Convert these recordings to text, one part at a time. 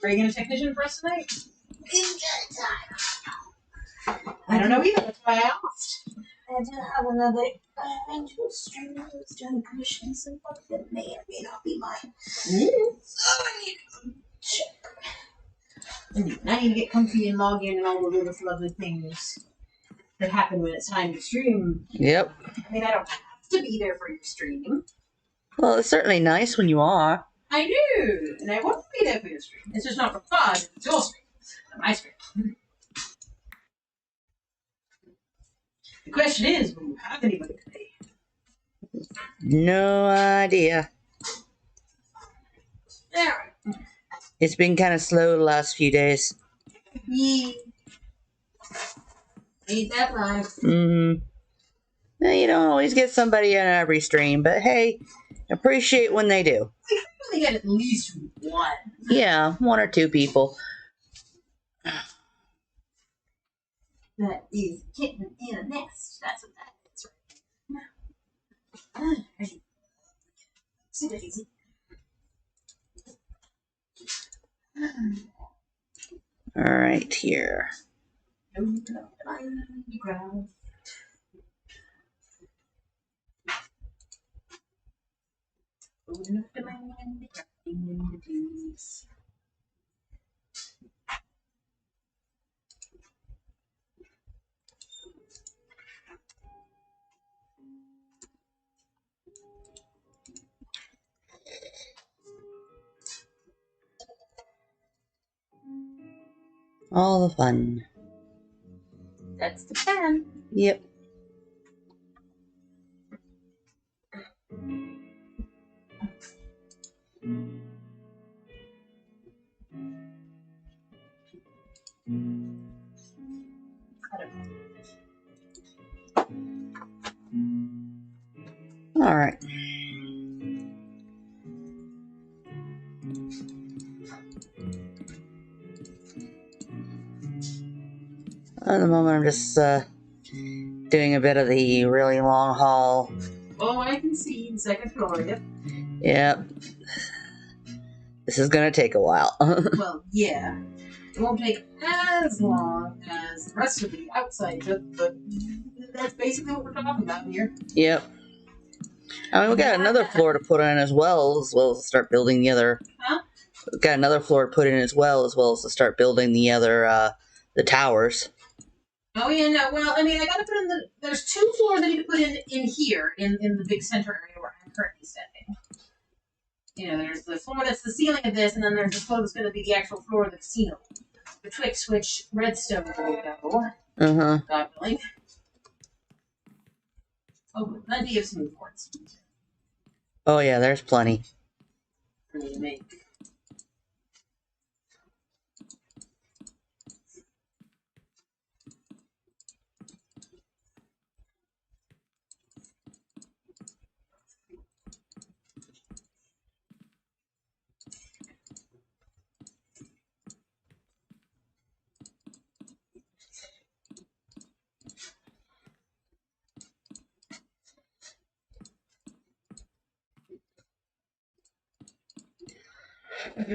Are you going to technician for us tonight? I don't know either. That's why I asked. I do have another angel stream who's doing commissions and stuff that may or may not be mine. Mm. So I need to check. I need to get comfy and log in and all the little lovely things that happen when it's time to stream. Yep. I mean, I don't have to be there for your stream. Well, it's certainly nice when you are. I do, and I want to be there for your stream. It's just not for fun. It's your stream, not my stream. The question is, will you have anybody today? No idea. All right. It's been kind of slow the last few days. Yeah. Ain't that live? Mm-hmm. Well, you don't always get somebody on every stream, but hey, appreciate when they do. We probably get at least one. Yeah, 1 or 2 people. That is kitten in a nest. That's what that is, right? See that easy. All right, here. Open up the underground. Open up the underground. All the fun. That's the plan. Yep. All right. At the moment, I'm just doing a bit of the really long haul. Oh, I can see the second floor, yep. Yep. This is gonna take a while. Well, yeah. It won't take as long as the rest of the outside bit, but that's basically what we're talking about here. Yep. I mean, we got another floor to put in as well as start building the other. Huh? We've got another floor to put in as well as to start building the other, the towers. Oh, yeah, no, well, I mean, I gotta put in there's 2 floors I need to put in here, in the big center area where I'm currently standing. You know, there's the floor that's the ceiling of this, and then there's the floor that's gonna be the actual floor of the casino. Betwixt which redstone will go. Uh-huh. God willing. Oh, plenty of smooth boards. Oh, yeah, there's plenty. For me to make.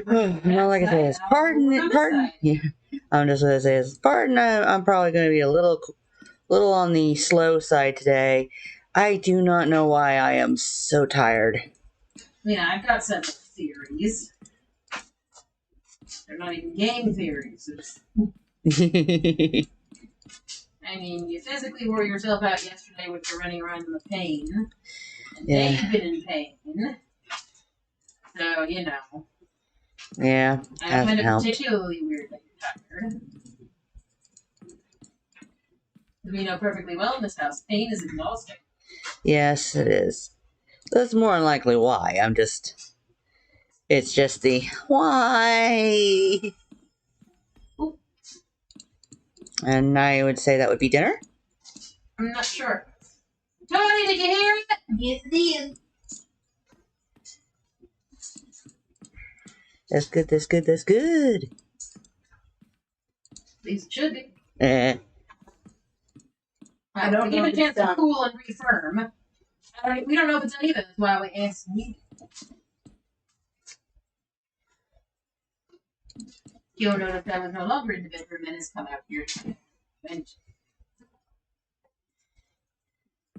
Well, like I said, pardon. Yeah, I'm just gonna say, pardon. I'm probably gonna be a little on the slow side today. I do not know why I am so tired. I mean, I've got some theories. They're not even game theories. I mean, you physically wore yourself out yesterday with your running around in the pain. And Yeah. they've been in pain. So, you know. Yeah, I find it helped. particularly weird that you're tired. We know perfectly well in this house, pain is exhausting. Yes, it is. That's more than likely why. It's just the why. Ooh. And I would say that would be dinner. I'm not sure. Tony, did you hear it? Yes, it is. That's good, that's good, that's good. At least it should be. I don't give know it a if chance it's to done. cool and refirm. We don't know if it's done either. That's why we asked you. He'll notice I was no longer in the bedroom and has come out here to vent.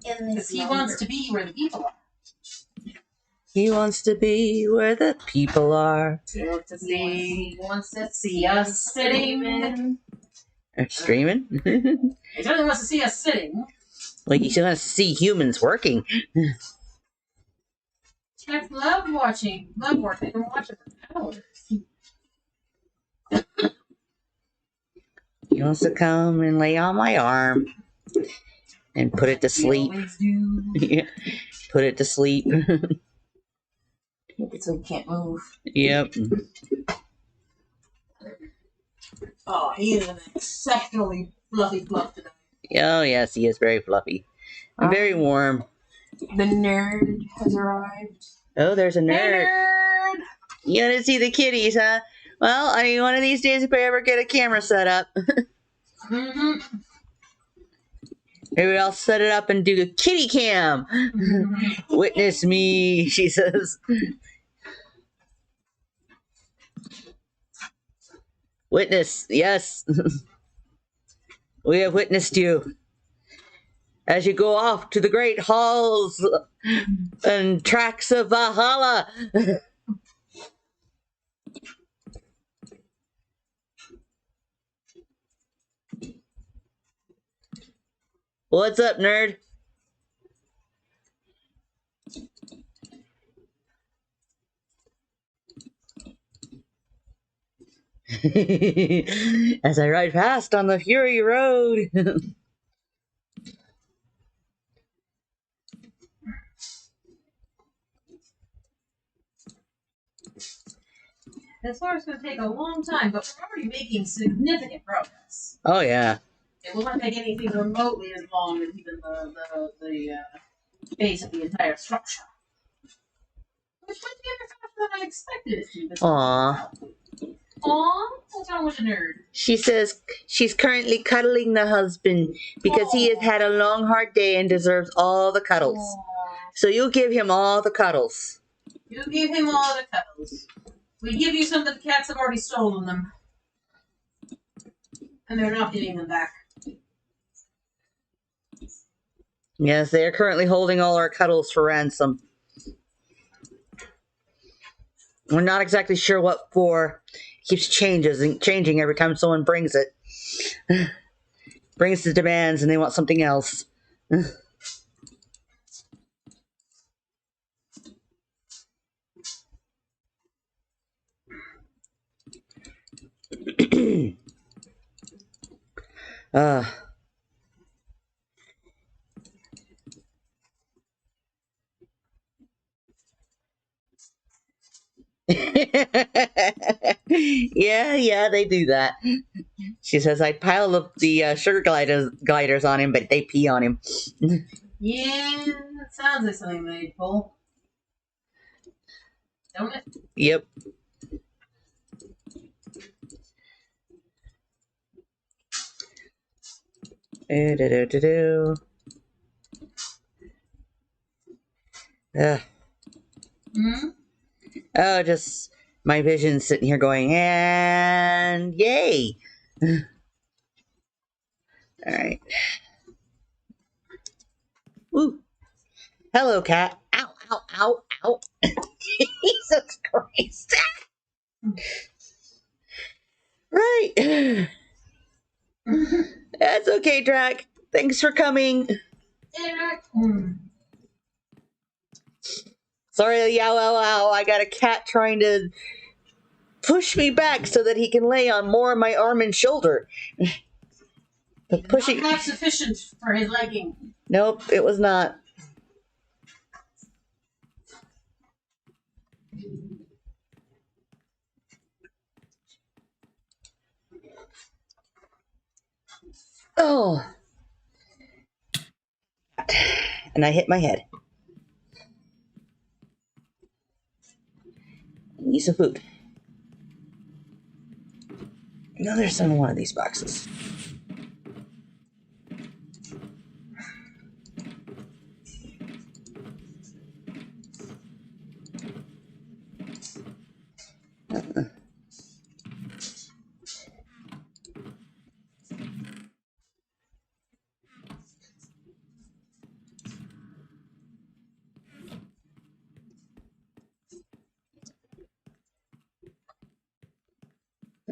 Because he wants to be where the people are. He wants to be where the people are. He wants to see us sitting. Or streaming? He certainly wants to see us sitting. Like, he wants to see humans working. Cats love working. They can watch it for hours. He wants to come and lay on my arm and put it to sleep. Always do. Yeah. Put it to sleep. So he can't move. Yep. Oh, he is an exceptionally fluffy fluff today. Oh, yes, he is very fluffy. And very warm. The nerd has arrived. Oh, there's a nerd. Hey, nerd! You want to see the kitties, huh? Well, I mean, one of these days, if I ever get a camera set up, Mm-hmm. maybe I'll set it up and do a kitty cam. Mm-hmm. Witness me, she says. Witness, yes. We have witnessed you as you go off to the great halls and tracks of Valhalla. What's up, nerd? As I ride past on the Fury Road. This floor is going to take a long time, but we're already making significant progress. Oh, yeah. It will not take anything remotely as long as even the base of the entire structure. Which went together faster than I expected it to. Aww. Aww? What's wrong with a nerd? She says she's currently cuddling the husband because he has had a long, hard day and deserves all the cuddles. Aww. So you give him all the cuddles. You give him all the cuddles. We give you some, but the cats have already stolen them. And they're not getting them back. Yes, they are currently holding all our cuddles for ransom. We're not exactly sure what for. Keeps changing every time someone brings it. Brings the demands and they want something else. Yeah, they do that. She says I pile up the sugar gliders on him, but they pee on him. Yeah, that sounds like something they'd pull. Don't it? Yep. Hmm? Oh, just my vision sitting here going, and yay. Alright. Woo. Hello, cat. Ow, ow, ow, ow. Jesus Christ. Right. That's okay, Drac. Thanks for coming. Sorry, yow, ow, ow. I got a cat trying to push me back so that he can lay on more of my arm and shoulder. But pushing. Not sufficient for his liking. Nope, it was not. Oh. And I hit my head. Need some food. No, there's some in one of these boxes.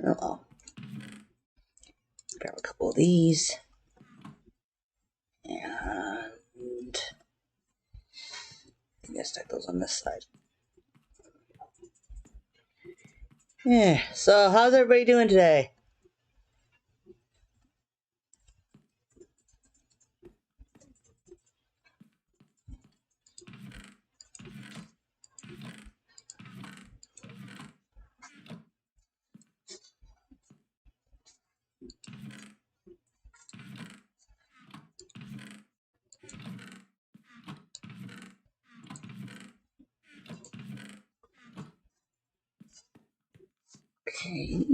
Oh, grab a couple of these. And I guess stack those on this side. Yeah, so how's everybody doing today? Okay.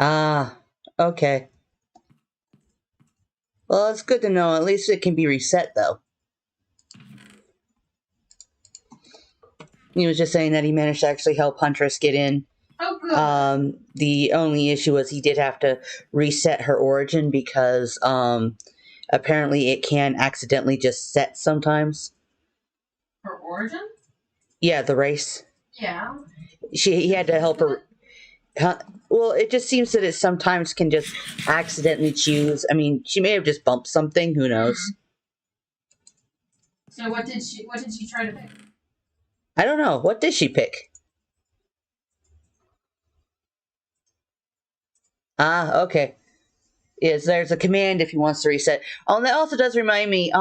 Ah, okay. Well, it's good to know. At least it can be reset, though. He was just saying that he managed to actually help Huntress get in. Oh, good. The only issue was he did have to reset her origin because apparently it can accidentally just set sometimes. Her origin? Yeah, the race. Yeah. He had to help her. Well, it just seems that it sometimes can just accidentally choose. I mean, she may have just bumped something. Who knows? So what did she try to pick? I don't know. What did she pick? Ah, okay. Yes, there's a command if he wants to reset. That also does remind me.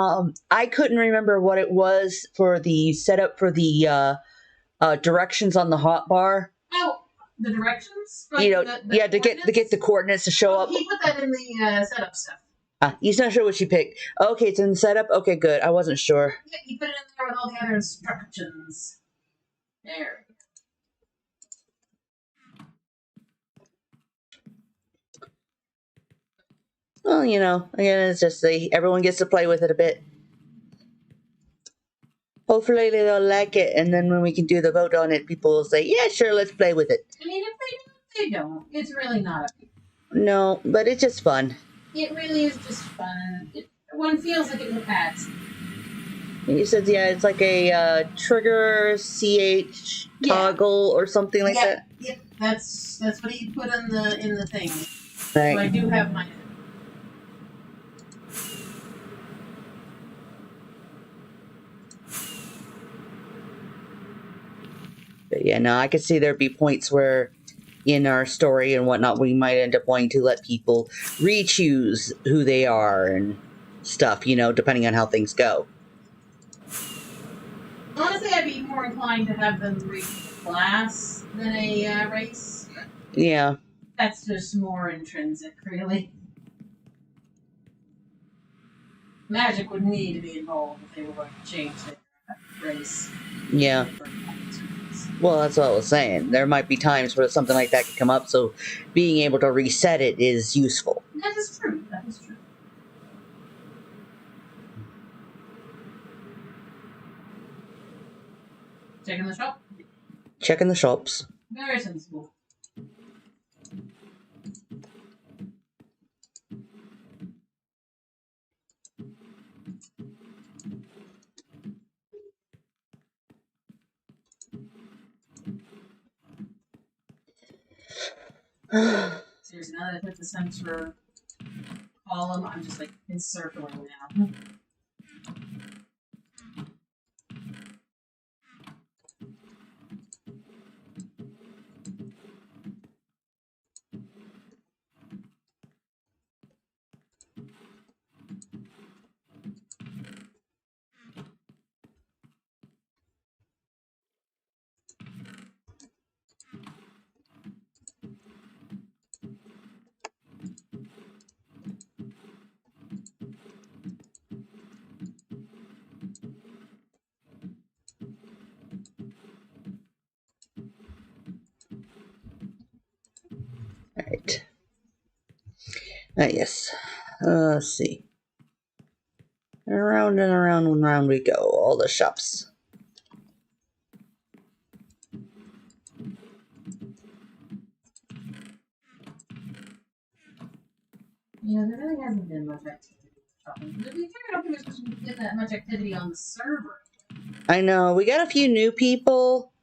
I couldn't remember what it was for the setup for the directions on the hotbar. Oh, the directions? Like You know, the to get the coordinates to show up. He put that in the setup stuff. He's not sure what she picked. Okay, it's in the setup. Okay, good. I wasn't sure. Yeah, he put it in there with all the other instructions. There. Well, again, it's just everyone gets to play with it a bit. Hopefully they'll like it, and then when we can do the vote on it, people will say, yeah, sure, let's play with it. I mean, if they don't. It's really not. No, but it's just fun. It really is just fun. One feels like it will pass. You said, yeah, it's like a trigger CH toggle or something like that? Yep, that's what he put in the thing. Right. So I do have mine. But yeah, no, I could see there'd be points where in our story and whatnot, we might end up wanting to let people re-choose who they are and stuff, depending on how things go. Honestly, I'd be more inclined to have them read class than a race. Yeah. That's just more intrinsic, really. Magic would need to be involved if they were going to change their race. Yeah. Well, that's what I was saying. There might be times where something like that could come up, so being able to reset it is useful. That is true. Checking the shop? Checking the shops. Very sensible. Seriously, now that I put the center column, I'm just like encircling now. Alright. Yes. Let's see. Around and around and around we go. All the shops. Yeah, there really hasn't been much activity. To be fair, I don't think there's supposed to be that much activity on the server. I know. We got a few new people,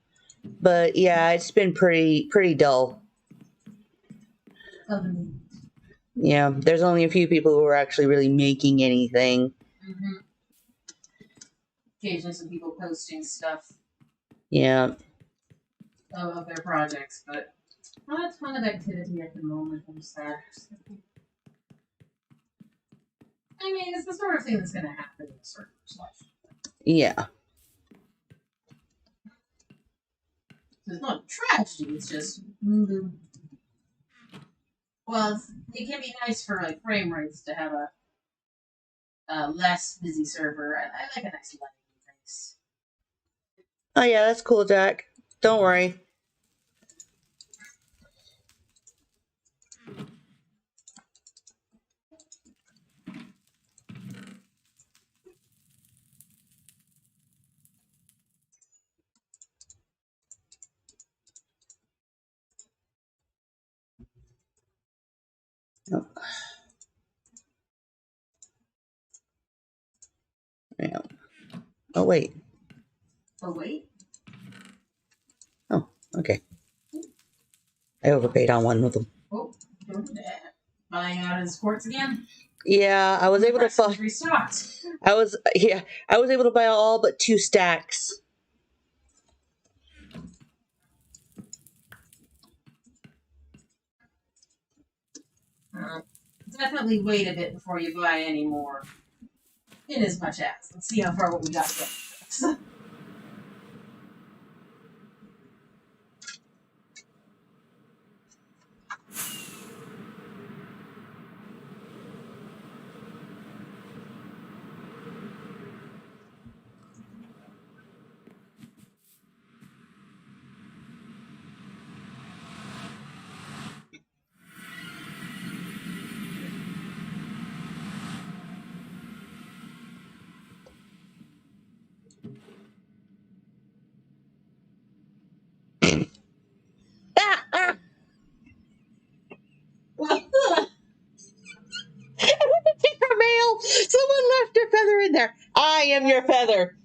but yeah, it's been pretty dull. Yeah, there's only a few people who are actually really making anything. Mm-hmm. Occasionally some people posting stuff. Yeah. Of their projects, but not a ton of activity at the moment. I'm sad. I mean, it's the sort of thing that's going to happen in a server's life. Yeah. It's not a tragedy. It's just well, it can be nice for like frame rates to have a less busy server. I like a nice lighting face. Oh yeah, that's cool, Jack. Don't worry. Oh. Yeah. Oh wait. Oh wait. Oh, okay. I overpaid on one of them. Oh, don't do that. Buying out his quartz again. Yeah, I was able to buy. Restocked. I was able to buy all but 2 stacks. Definitely wait a bit before you buy any more. In as much as. Let's see how far what we got to. Ah! Paper mail! Someone left their feather in there. I am your feather.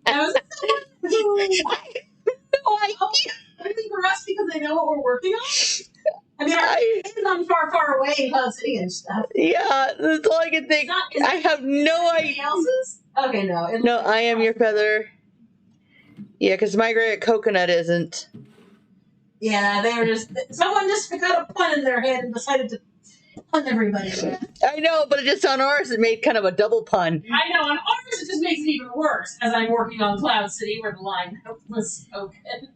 Now, is it someone who I for us because they know what we're working on? I mean, it's not far away in Cloud City and stuff. Yeah, that's all I can think. I have no idea. Else's? Okay, no. No, I am your feather. Yeah, because my great coconut isn't. Yeah, they were just. Someone just got a pun in their head and decided to pun everybody. I know, but it just on ours, it made kind of a double pun. I know, on ours, it just makes it even worse as I'm working on Cloud City where the line was open.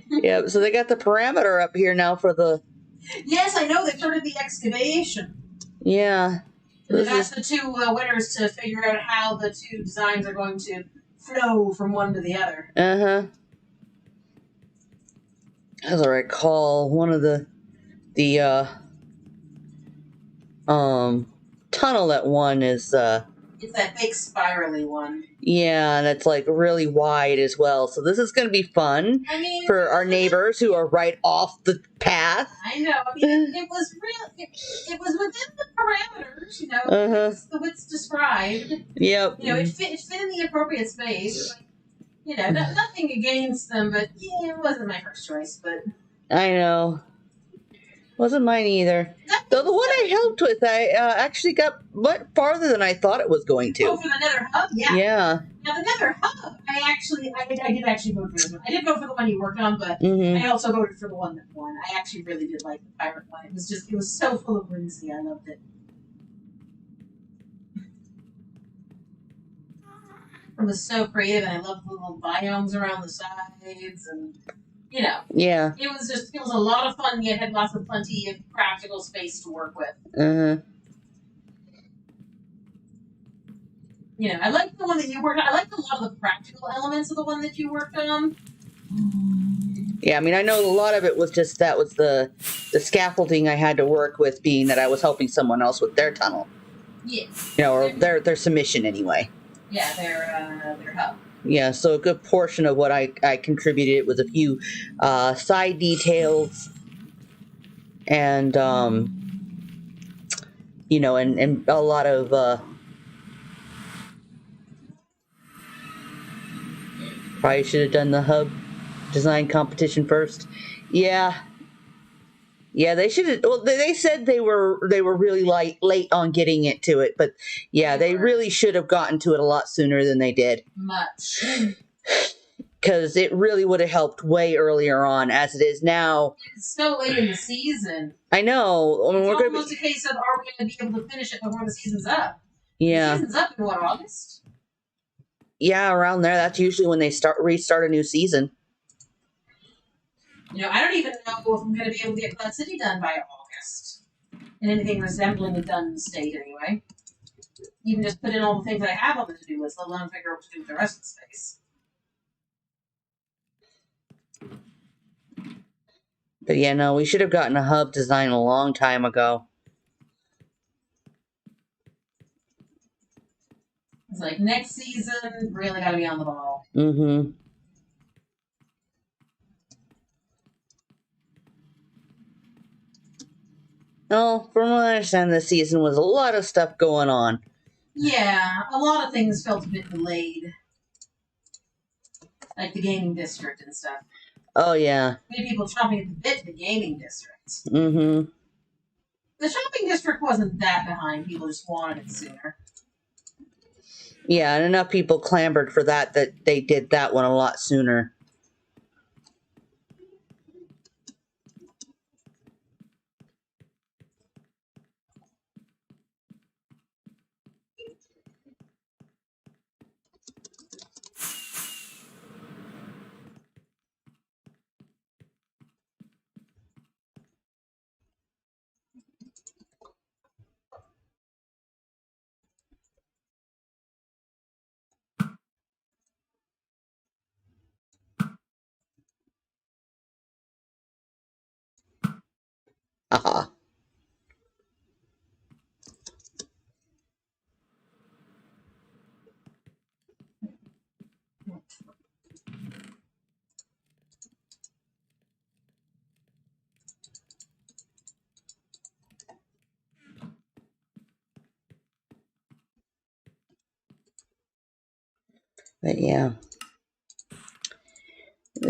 Yeah, so they got the parameter up here now for the. Yes, I know. They started the excavation. Yeah. And they've asked the 2 winners to figure out how the 2 designs are going to flow from one to the other. Uh-huh. As I recall, one of the tunnel that one is It's that big spirally one. yeah, and it's like really wide as well. So this is going to be fun for our neighbors who are right off the path. I know. I mean, it was real. It was within the parameters, you know, the widths described. Yep. You know, it fit in the appropriate space. Like, you know, nothing against them, but yeah, it wasn't my first choice. But I know. Wasn't mine either. Though the one I helped with, I actually got much farther than I thought it was going to. Oh, for the Nether Hub? Yeah. Yeah. Now, the Nether Hub, I did actually vote for this one. I did vote for the one you worked on, but Mm-hmm. I also voted for the one that won. I actually really did like the pirate one. It was so full of whimsy. I loved it. It was so creative, and I loved the little biomes around the sides, and you know, Yeah. it was a lot of fun. Yet had plenty of practical space to work with. Uh-huh. You know, I liked the one that you worked on. I liked a lot of the practical elements of the one that you worked on. Yeah, I mean, I know a lot of it was just that was the scaffolding I had to work with, being that I was helping someone else with their tunnel. Yeah. You know, or their submission anyway. Yeah, their hub. Yeah, so a good portion of what I contributed was a few side details and, you know, and a lot of, probably should have done the hub design competition first. Yeah. Yeah, they should have. Well, they said they were really late on getting it to it, but yeah, they really should have gotten to it a lot sooner than they did. Much. Because it really would have helped way earlier on. As it is now, It's so late in the season. I know. I mean, It's we're almost a case of, are we going to be able to finish it before the season's up? Yeah. The season's up in what, August? Yeah, around there. That's usually when they restart a new season. You know, I don't even know if I'm going to be able to get Cloud City done by August. And anything resembling a done state, anyway. Even just put in all the things that I have on the to-do list, let alone figure out what to do with the rest of the space. But yeah, no, we should have gotten a hub design a long time ago. It's like, next season, really got to be on the ball. Mm-hmm. No, from what I understand, this season was a lot of stuff going on. Yeah, a lot of things felt a bit delayed. Like the gaming district and stuff. Oh, yeah. Many people chomping at the bit to the gaming district. Mm-hmm. The shopping district wasn't that behind. People just wanted it sooner. Yeah, and enough people clamored for that they did that one a lot sooner. Aha. But yeah.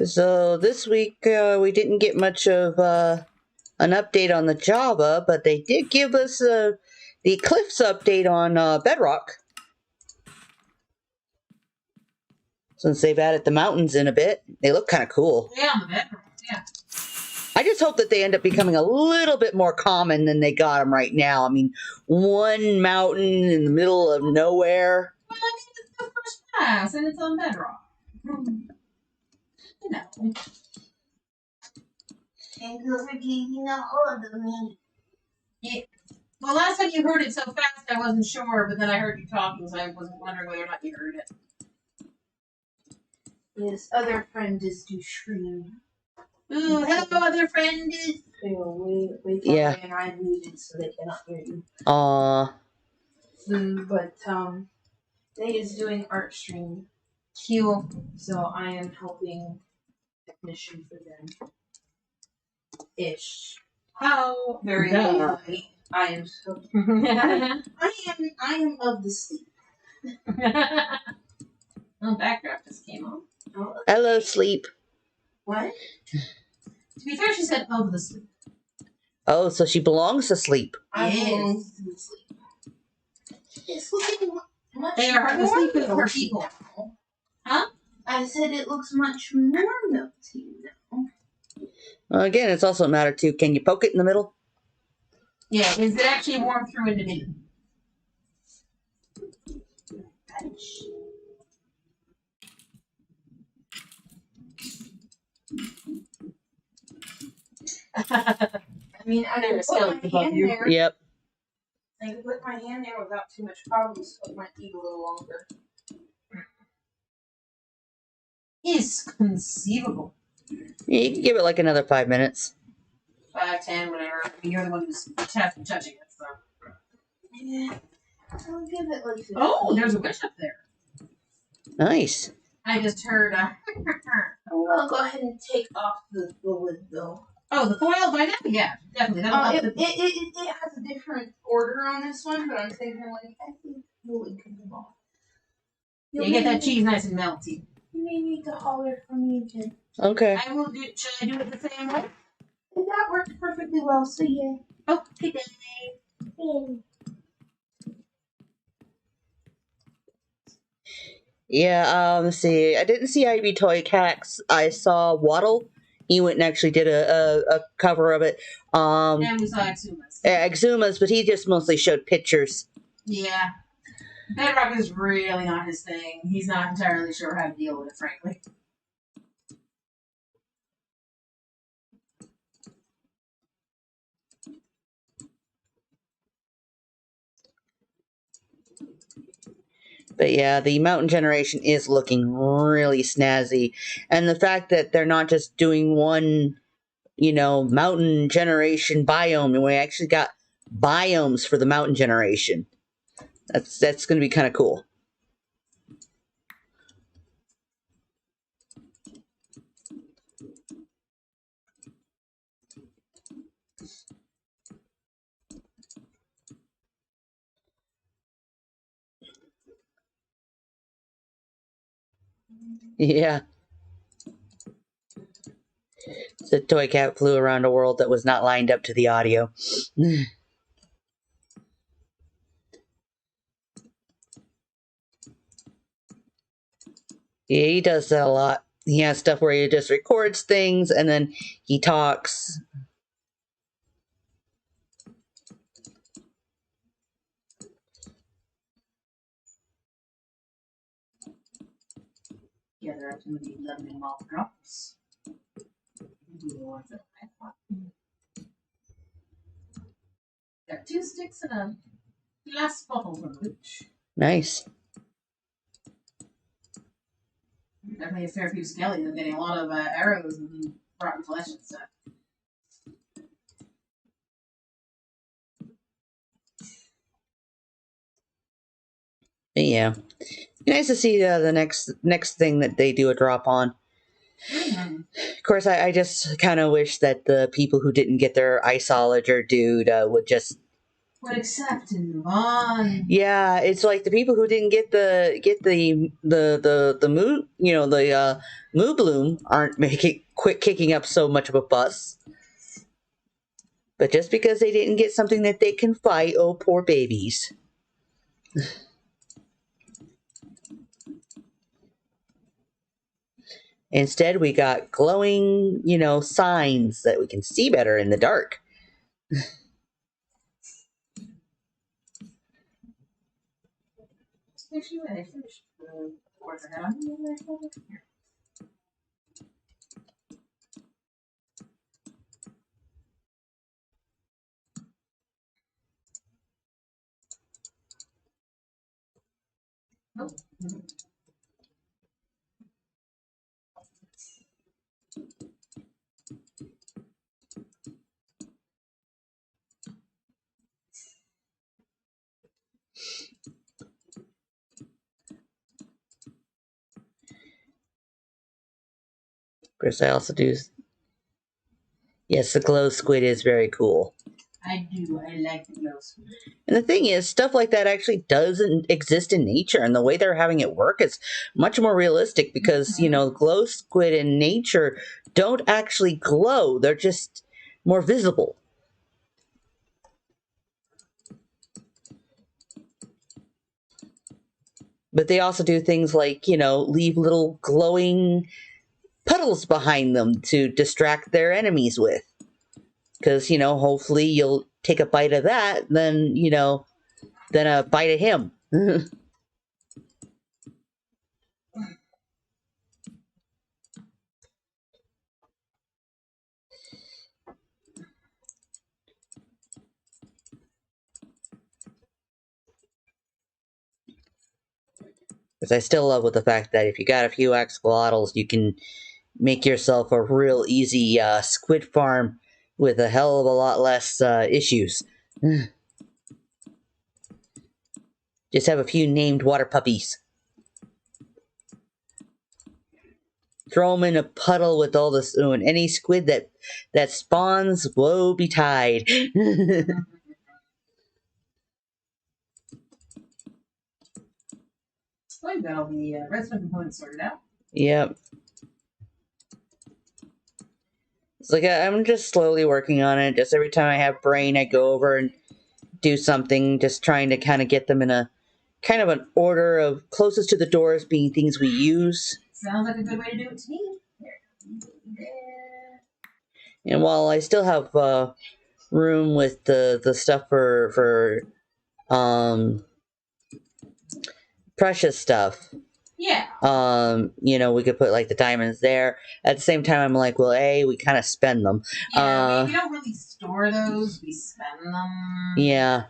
So this week we didn't get much of an update on the Java, but they did give us the Cliffs update on Bedrock. Since they've added the mountains in a bit, they look kind of cool. Yeah, on the bedrock, yeah. I just hope that they end up becoming a little bit more common than they got them right now. I mean, one mountain in the middle of nowhere. Well, I mean, it's the first pass, and it's on bedrock. You know. And whoever gave you a hold of me. Yeah. Well, last time you heard it so fast, I wasn't sure, but then I heard you talking, so I was wondering whether or not you heard it. This other friend is to stream. Ooh, hello, other friend. They were way far Yeah. away and I muted so they cannot hear you. Aww. But they is doing art stream. Cute. So I am helping technician for them. Ish. How very Duh. lovely. I am so Oh, I am of the sleep. backdraft just came on. Oh, Hello, sleep. what? To be fair, she said of the sleep. Oh, so she belongs to sleep. I Yes. belong to the sleep. It's looking much They are the more sleep of her milky people. now. Huh? I said it looks much more milky now. Again, it's also a matter too. Can you poke it in the middle? Yeah, is it actually warm through into me? I mean, I can put my hand there. Yep. I can put my hand there without too much problems, so it might be a little longer. Is conceivable. You can give it like another 5 minutes. 5, 10, whatever. I mean, you're the one who's touching it, so. Yeah. I'll give it like 15. Oh, there's a witch up there. Nice. I just heard. I'm gonna go ahead and take off the lid though. Oh, the foil by now? Yeah, definitely. That'll help It has a different order on this one, but I'm thinking like I think the lid can come off. You get that cheese nice and melty. You may need to holler for me again. Okay. I will do. Should I do it the same way? And that worked perfectly well. So yeah. Okay. Yeah, let's see. I didn't see Ivy Toy Cats. I saw Waddle. He went and actually did a cover of it. And we saw Exumas. Exumas, but he just mostly showed pictures. Yeah. Bedrock is really not his thing. He's not entirely sure how to deal with it, frankly. But yeah, the mountain generation is looking really snazzy. And the fact that they're not just doing one, mountain generation biome, and we actually got biomes for the mountain generation. That's going to be kind of cool. Yeah. The toy cat flew around a world that was not lined up to the audio. Yeah, he does that a lot. He has stuff where he just records things and then he talks. Yeah, there are some of the lovely malt drops. Got 2 sticks and a glass bottle from which. Nice. Definitely a fair few skellies. I'm getting a lot of arrows and rotten flesh and stuff. But yeah. Nice to see the next thing that they do a drop on. Mm-hmm. Of course, I just kind of wish that the people who didn't get their Isolager dude would just accept and move on. Yeah, it's like the people who didn't get the moo moo bloom aren't quit kicking up so much of a fuss. But just because they didn't get something that they can fight, oh poor babies. Instead, we got glowing, signs that we can see better in the dark. Especially when I finished the fourth head on here. Oh. Of course, I also do. Yes, the glow squid is very cool. I do. I like the glow squid. And the thing is, stuff like that actually doesn't exist in nature, and the way they're having it work is much more realistic because, glow squid in nature don't actually glow. They're just more visible. But they also do things like, leave little glowing puddles behind them to distract their enemies with. Because, hopefully you'll take a bite of that, then, than a bite of him. Because I still love with the fact that if you got a few axolotls, you can make yourself a real easy squid farm with a hell of a lot less issues. Just have a few named water puppies. throw them in a puddle with all this, and any squid that spawns, woe betide. I think got all the redstone components sorted out. Yep. It's like I'm just slowly working on it. Just every time I have brain, I go over and do something, just trying to kind of get them in a kind of an order of closest to the doors being things we use. Sounds like a good way to do it to me. And while I still have room with the stuff for precious stuff. Yeah. You know, we could put like the diamonds there. At the same time, I'm like, well, we kind of spend them. Yeah, we don't really store those. We spend them. Yeah.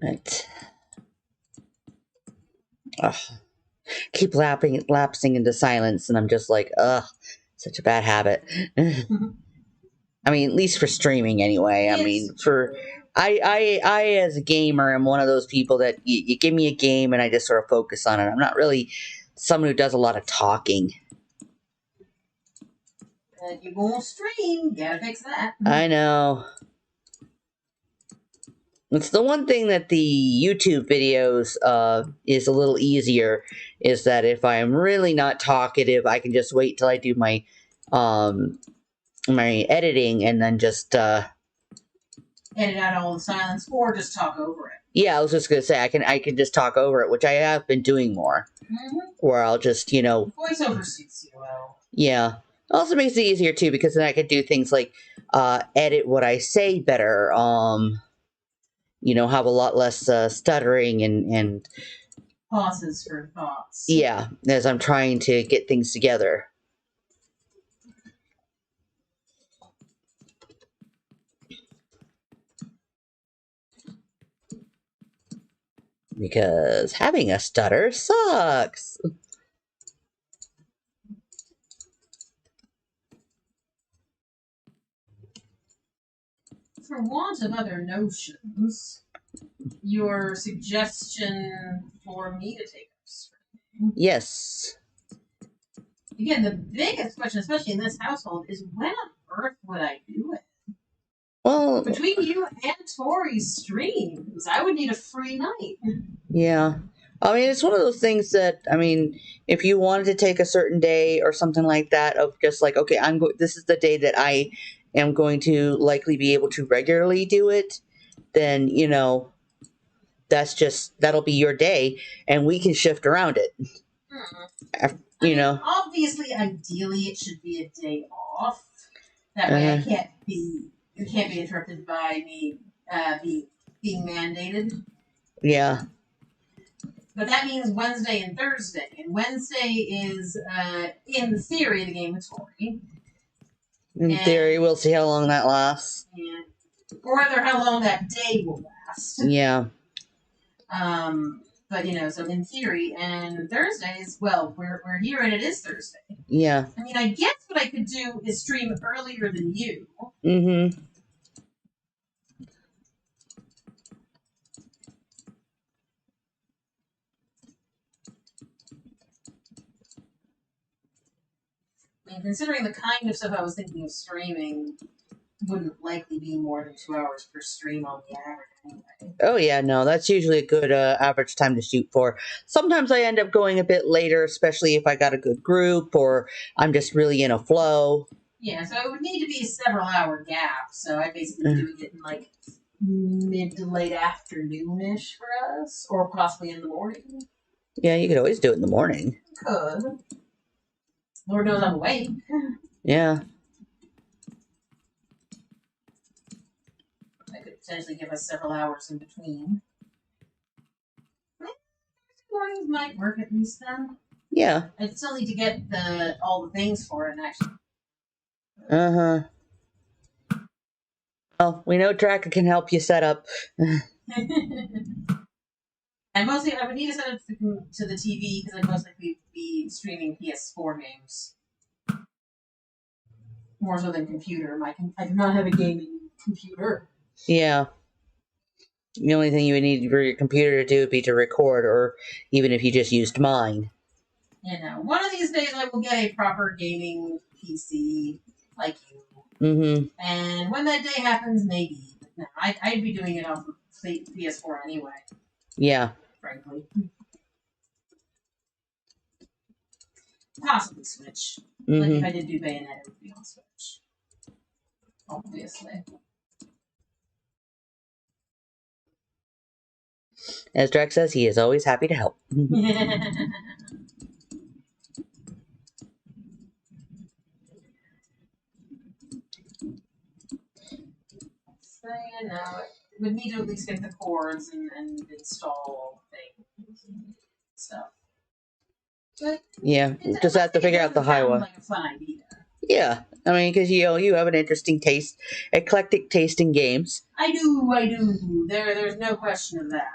Right. Ugh. Keep lapsing into silence, and I'm just like, ugh, such a bad habit. I mean, at least for streaming, anyway. I mean, I as a gamer am one of those people that you give me a game and I just sort of focus on it. I'm not really someone who does a lot of talking. You won't stream. Gotta fix that. I know. It's the one thing that the YouTube videos is a little easier, is that if I'm really not talkative, I can just wait till I do my my editing and then just edit out all the silence or just talk over it. Yeah, I was just gonna say I can just talk over it, which I have been doing more. Where I'll just, voiceover suits you well. Yeah. Also makes it easier too, because then I could do things like edit what I say better. Have a lot less stuttering and pauses for thoughts. Yeah, as I'm trying to get things together. Because having a stutter sucks. For want of other notions, your suggestion for me to take up streaming. Yes. Again, the biggest question, especially in this household, is when on earth would I do it? Well, between you and Tori's streams, I would need a free night. Yeah. I mean, it's one of those things that, I mean, if you wanted to take a certain day or something like that, of just like, okay, this is the day that I am going to likely be able to regularly do it, then, that'll be your day, and we can shift around it. Obviously, ideally, it should be a day off. That way, you can't be interrupted by me being mandated. Yeah. But that means Wednesday and Thursday. And Wednesday is, in theory, the game with Tori. In theory, we'll see how long that lasts. Or rather, how long that day will last. Yeah. But, so in theory, and Thursdays, well, we're here and it is Thursday. Yeah. I mean, I guess what I could do is stream earlier than you. Mm-hmm. I mean, considering the kind of stuff I was thinking of streaming, wouldn't likely be more than 2 hours per stream on the average anyway. Oh yeah, no, that's usually a good average time to shoot for. Sometimes I end up going a bit later, especially if I got a good group or I'm just really in a flow. Yeah, so it would need to be a several hour gap. So I basically do it in like mid to late afternoonish for us, or possibly in the morning. Yeah, you could always do it in the morning. Could. Lord knows I'm awake. Yeah. That could potentially give us several hours in between. Mornings might work at least then. Yeah. I still need to get all the things for it and actually. Uh-huh. Well, we know Tracker can help you set up. And mostly, I would need to set it to the TV because I'd most likely be streaming PS4 games. More so than computer. I do not have a gaming computer. Yeah. The only thing you would need for your computer to do would be to record, or even if you just used mine. You know, one of these days I will get a proper gaming PC like you. Mm-hmm. And when that day happens, maybe. But no, I'd be doing it off of PS4 anyway. Yeah. Frankly. Possibly Switch. Mm-hmm. Like if I did do Bayonetta, it would be on Switch. Obviously. As Drax says, he is always happy to help. So, you know, it would need to at least get the cords and install things and stuff. But Yeah, just have to figure out the highway. Like a fun idea. Yeah, I mean, because you have an interesting taste, eclectic taste in games. I do. There's no question of that.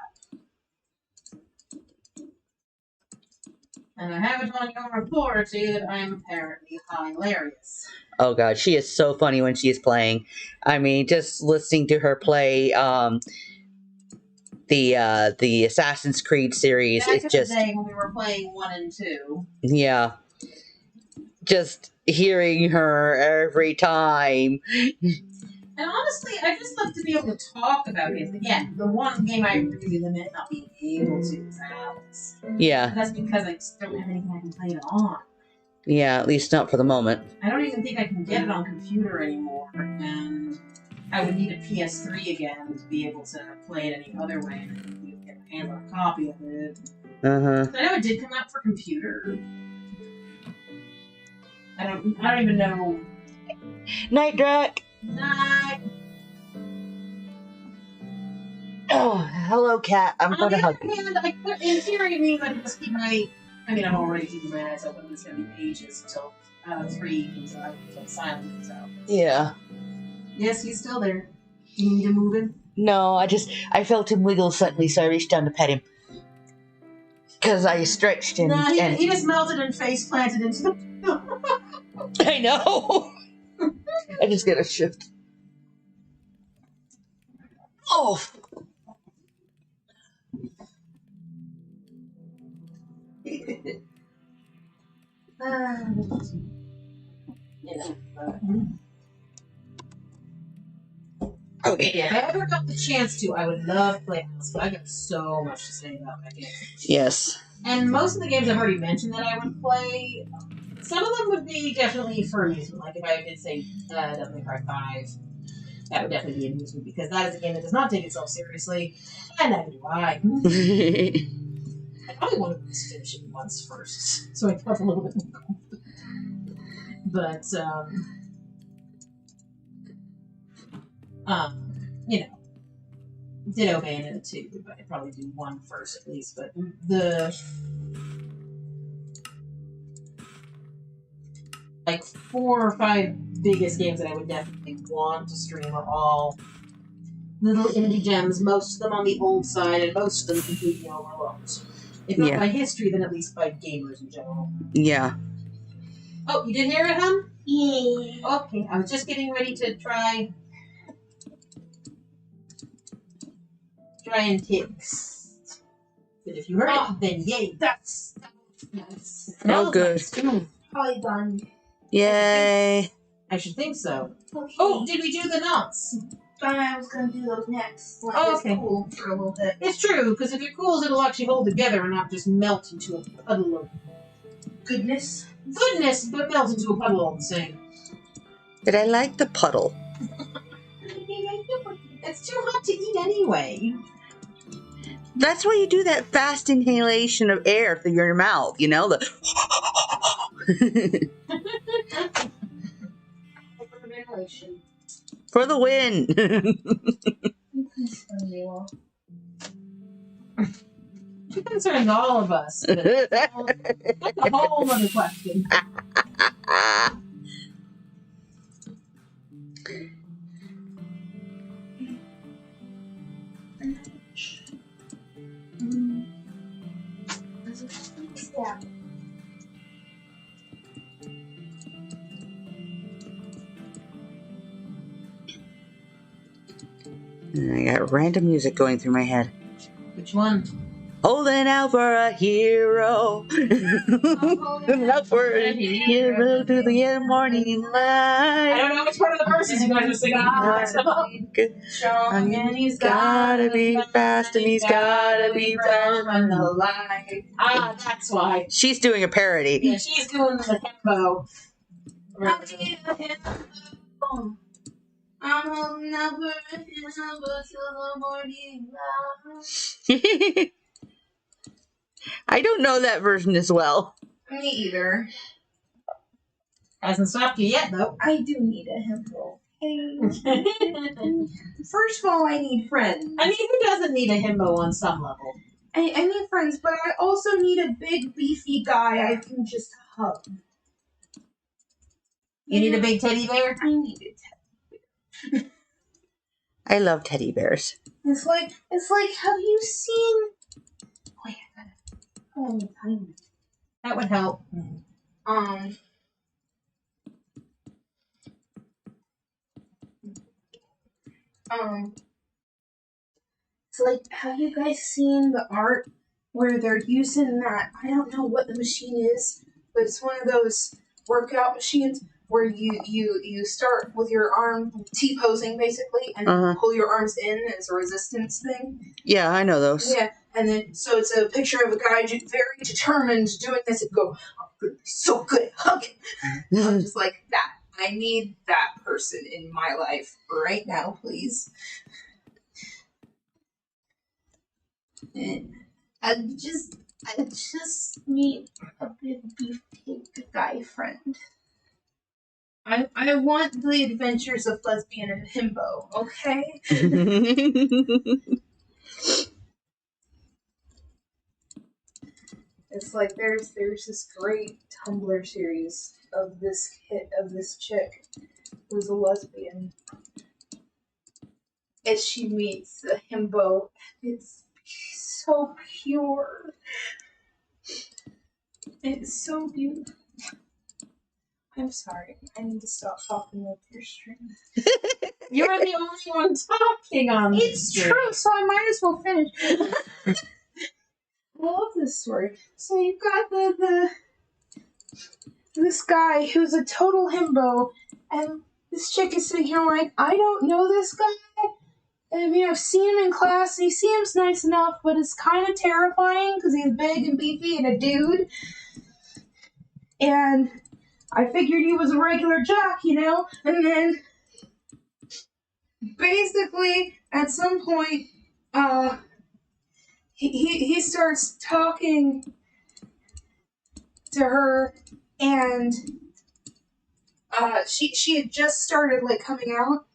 And I have it on your authority that I am apparently hilarious. Oh god, she is so funny when she is playing. I mean, just listening to her play the Assassin's Creed series Back is just in the day when we were playing 1 and 2. yeah. Just hearing her every time. And honestly, I just love to be able to talk about games. Again, the one game I really limit not being able to is Alice. Yeah. But that's because I just don't have anything I can play it on. Yeah, at least not for the moment. I don't even think I can get it on computer anymore, and I would need a PS3 again to be able to play it any other way and get my hands on a copy of it. Uh-huh. So I know it did come out for computer. I don't even know. Night, Drac! Nah. Oh, hello, cat. I'm going to hug you. In theory, it means I can just keep my. I mean, I'm already keeping my eyes open. It's going to be pages until 3 comes out, until silent comes out. Yeah. Yes, he's still there. You need to move him? No, I felt him wiggle suddenly, so I reached down to pet him. Because I stretched him. No, he just melted and face planted into the. I know! I just get a shift. Oh! Okay. If I ever got the chance to, I would love to play Alice, but I got so much to say about that game. Yes. And most of the games I've already mentioned that I would play, some of them would be definitely for amusement. Like if I did say Devil May Cry 5, that would definitely be amusement because that is a game that does not take itself seriously, and neither do I. I probably want to just finish it once first, so I felt a little bit more confident. But, you know, ditto Bayonetta 2, but I'd probably do 1 first at least. But the 4 or 5 biggest games that I would definitely want to stream are all little indie gems, most of them on the old side, and most of them completely overlooked. If not by history, then at least by gamers in general. Yeah. Oh, you didn't hear it, huh? Yeah. Okay, I was just getting ready to try and text. But if you heard it, then yay. That's nice. Oh, good. Polygon. Yay. I should think so. Okay. Oh, did we do the nuts? I was gonna do those next. Let Oh, this okay. cool for a little bit. It's true, because if it cools, it'll actually hold together and not just melt into a puddle of Goodness. goodness, but melt into a puddle all the same. But I like the puddle. It's too hot to eat anyway. That's why you do that fast inhalation of air through your mouth, you know? The For the win. She concerns all of us. But that's a whole other question. Yeah. I got random music going through my head. Which one? Holding out for a hero. Holding out for a hero through the morning light. I don't know which part of the verses you guys are singing. Strong and he's Gotta be fast and he's gotta be fast. on the line. Ah, that's why. She's doing a parody. Yeah, she's doing the himbo. I'm holding out for a hero till the morning light. I don't know that version as well. Me either. Hasn't stopped you yet, though. I do need a himbo. First of all, I need friends. I mean, who doesn't need a himbo on some level? I need friends, but I also need a big, beefy guy I can just hug. You need a big teddy bear? I need it. I love teddy bears. It's like, have you seen? Wait, I gotta time it. That would help. It's like, have you guys seen the art where they're using that? I don't know what the machine is, but it's one of those workout machines where you start with your arm T-posing basically and pull your arms in as a resistance thing. Yeah, I know those. Yeah, and then so it's a picture of a guy very determined doing this and go, I'm gonna be so good at hugging. I'm just like that. I need that person in my life right now, please. And I just need a big beefy guy friend. I want the adventures of lesbian and himbo, okay? It's like there's this great Tumblr series of this chick who's a lesbian. And she meets a himbo. It's so pure. It's so beautiful. I'm sorry. I need to stop talking with your stream. You're the only one talking on this It's stream. true, so I might as well finish. I love this story. So you've got this guy who's a total himbo, and this chick is sitting here like, I don't know this guy. I mean, I've seen him in class, and he seems nice enough, but it's kind of terrifying because he's big and beefy and a dude. And I figured he was a regular jock, you know? And then, basically, at some point, he starts talking to her, and she had just started, like, coming out,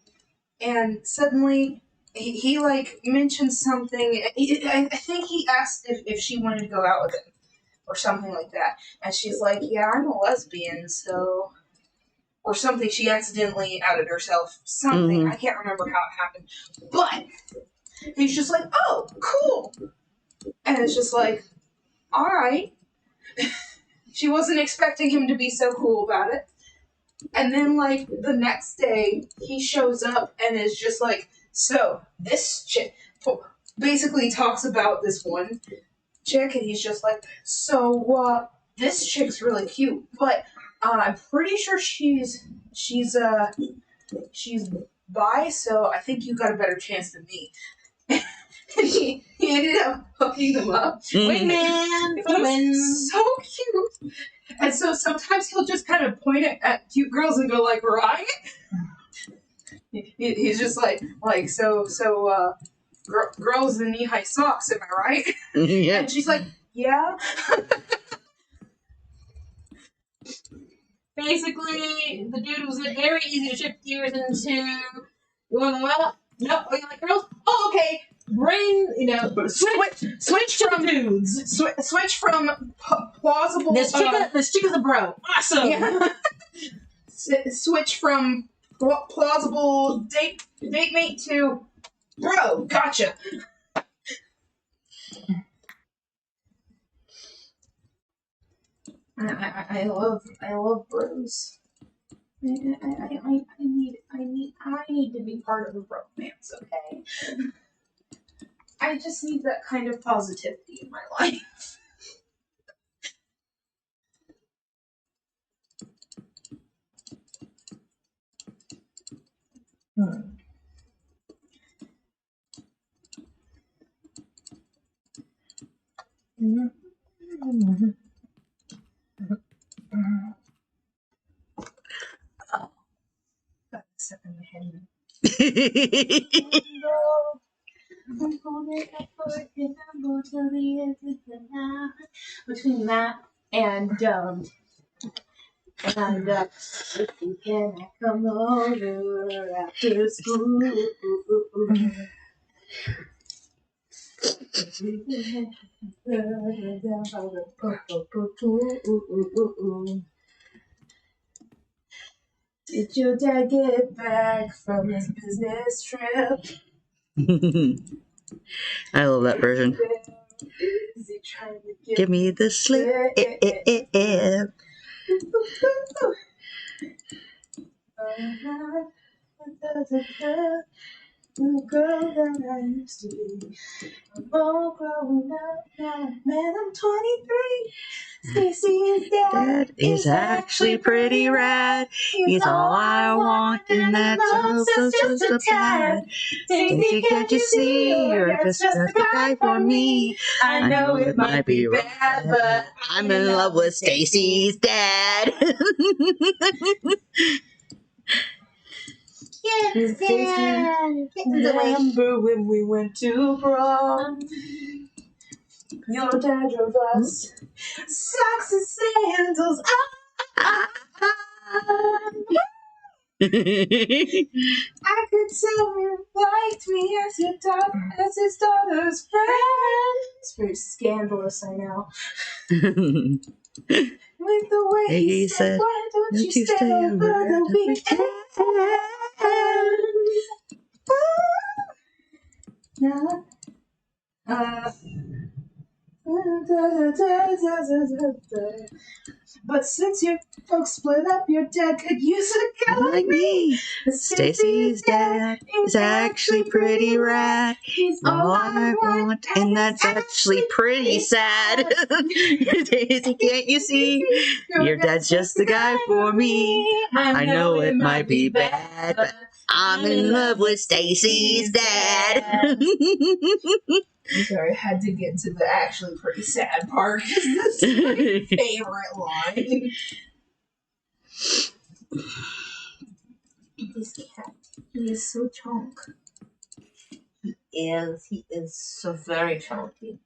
and suddenly he like, mentioned something. I think he asked if she wanted to go out with him, or something like that. And she's like, yeah, I'm a lesbian, so... Or something, she accidentally outed herself. Something, I can't remember how it happened. But, he's just like, oh, cool. And it's just like, alright. She wasn't expecting him to be so cool about it. And then, like, the next day, he shows up and is just like, so, this chick... Basically talks about this one chick, and he's just like, so, this chick's really cute, but I'm pretty sure she's bi, so I think you got a better chance than me. And he ended up hooking them up. Wingman It for the win. was so cute. And so sometimes he'll just kind of point at cute girls and go like, right? He's just like girls in knee-high socks, am I right? Yeah. And she's like, yeah. Basically, the dude was very easy to shift gears into. You want to well? No, oh, you like girls? Oh, okay. Bring, switch from dudes. Switch from plausible. This chick is a bro. Awesome. Yeah. Switch from plausible date mate to bro. Gotcha. I love bros. I need to be part of a romance, okay? I just need that kind of positivity in my life. Got stuck in my head. Between that and if you can come over after school. Did your dad get back from his business trip? I love that version. Is he trying to Give me the slip. The girl that I used to be. I'm all grown up now. Man, I'm 23. Stacy's Dad is actually pretty rad. He's all I want, and that's just a tad. Stacy, can't you see? You're just the guy for me. I know it might be bad, but I'm in love with Stacy's dad. Yes, remember when we went to prom? Your dad drove us socks and sandals. I could tell you liked me as his daughter's friend. It's very scandalous, I know. With the way he said, why don't you stay over the weekend? But since your folks split up, your dad could use a guy Like me. Stacy's dad is actually pretty rad. He's all I want, and that's actually pretty sad. Daisy, can't you see? Your dad's just the guy for me. I know it might be bad, but I'm in love with Stacy's dad. I'm sorry, I had to get to the actually pretty sad part because this is my favorite line. This cat, he is so chonk. He is so very chonky.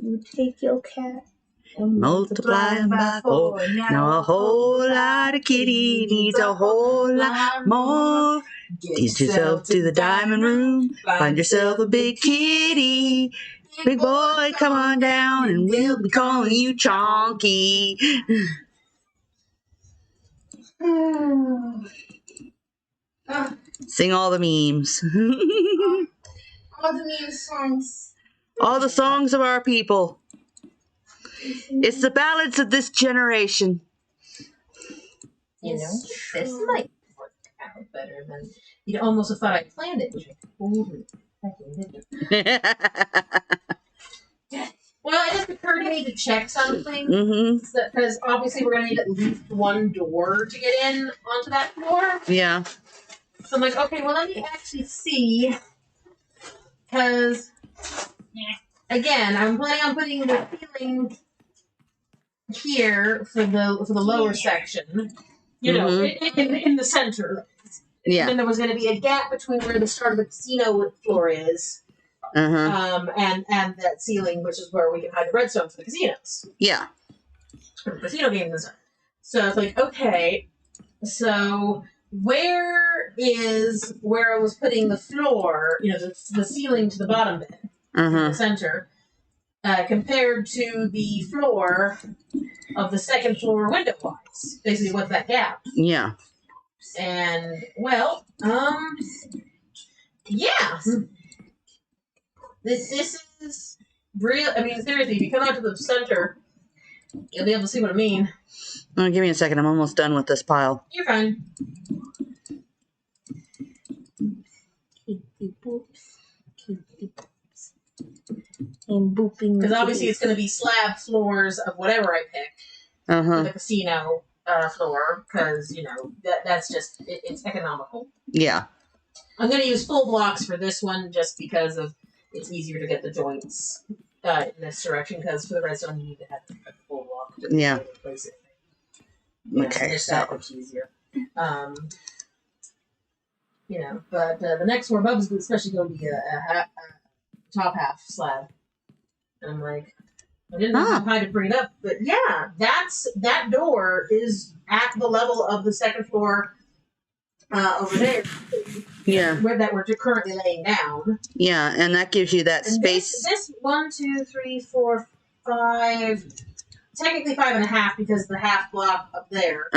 You take your cat and Multiply him by 4. Now a whole lot of kitty needs a whole lot more. Get yourself to the diamond room. Find yourself a big kitty. Big boy, come on down and we'll be calling you Chonky. Sing all the memes. All the meme songs. All the songs of our people. It's the ballads of this generation. You know, this might work out better than you'd almost have thought I planned it, which I totally fucking didn't. Well, it just occurred to me to check something. Mm-hmm. Because obviously we're going to need at least one door to get in onto that floor. Yeah. So I'm like, okay, well, let me actually see. Because, again, I'm planning on putting the ceiling here for the lower section. You know, in the center. Yeah. And then there was going to be a gap between where the start of the casino floor is. And that ceiling, which is where we can hide the redstone for the casinos. Yeah. For the casino games and stuff. So it's like, okay, so where I was putting the floor, you know, the ceiling to the bottom bit, in the center, compared to the floor of the second floor window-wise. Basically, what's that gap? Yeah. And, well, yeah. This is real. I mean, seriously, if you come out to the center, you'll be able to see what I mean. Oh, give me a second. I'm almost done with this pile. You're fine. Because obviously it's going to be slab floors of whatever I pick for the casino floor. Because, you know, that's just, it's economical. Yeah. I'm going to use full blocks for this one just because of it's easier to get the joints in this direction. Because for the redstone, you need to have a full block to yeah. place it. Okay, so that looks easier. You know, but the next floor above is especially going to be a top half slab. And I'm like, I didn't know how high to bring it up, but yeah, that door is at the level of the second floor over there. Yeah. That we're currently laying down. Yeah, and that gives you that and space. This 1, 2, 3, 4, 5, technically 5.5 because the half block up there.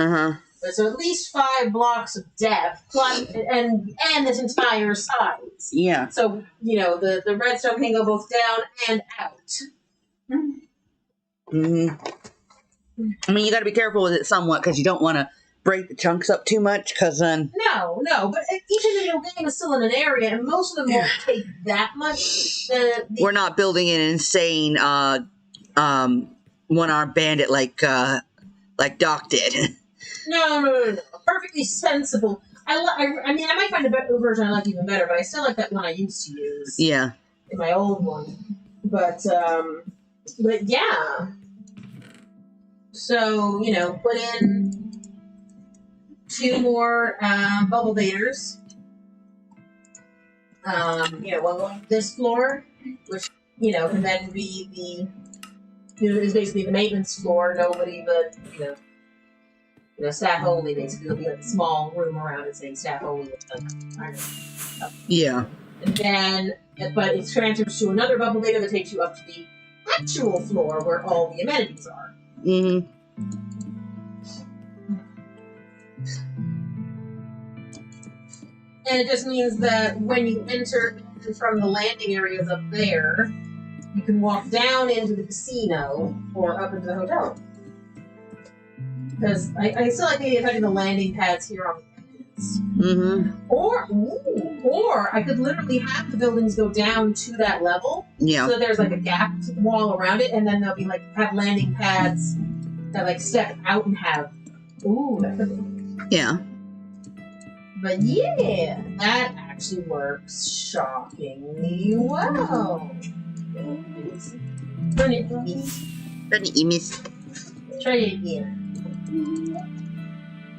So at least 5 blocks of depth, plus, and this entire size. Yeah. So, you know, the redstone can go both down and out. I mean, you got to be careful with it somewhat because you don't want to break the chunks up too much because then... No, but each individual game is still in an area, and most of them won't take that much. We're not building an insane one-armed bandit like Doc did. No. Perfectly sensible. I mean, I might find a better version I like even better, but I still like that one I used to use. Yeah. In my old one. But yeah. So, you know, put in 2 more bubble baiters. You know, one going to this floor, which, you know, can then be is basically the maintenance floor. Nobody but, you know, staff only, basically. It'll be like a small room around it saying staff only. Yeah. And then, but it transfers to another bubble baiter that takes you up to the actual floor where all the amenities are. And it just means that when you enter from the landing areas up there, you can walk down into the casino or up into the hotel. Because I still like the idea of having the landing pads here on the edges. Or I could literally have the buildings go down to that level. Yeah. So there's like a gap wall around it, and then they'll be like have landing pads that like step out and have. Ooh, that could be. Yeah. But yeah, that actually works shockingly well. Run it, miss. Try it again.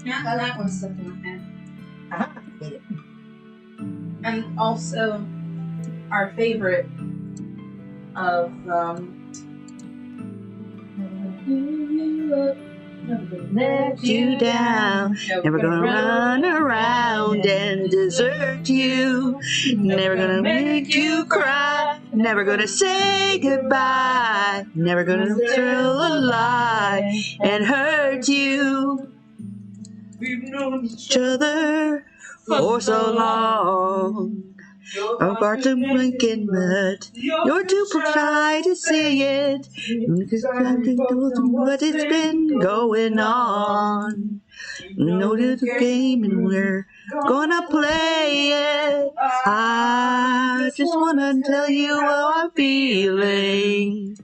Yeah, that one's stuck in my head. Made it. And also, our favorite of let you down, never gonna run around and desert you, never gonna make you cry, never gonna say goodbye, never gonna tell a lie and hurt you. We've known each other for so long. Our hearts are breaking, but you're too shy to say it. Because I think what it's been going on. We know it's a game and we're gonna play it. I just wanna tell you how I'm feeling.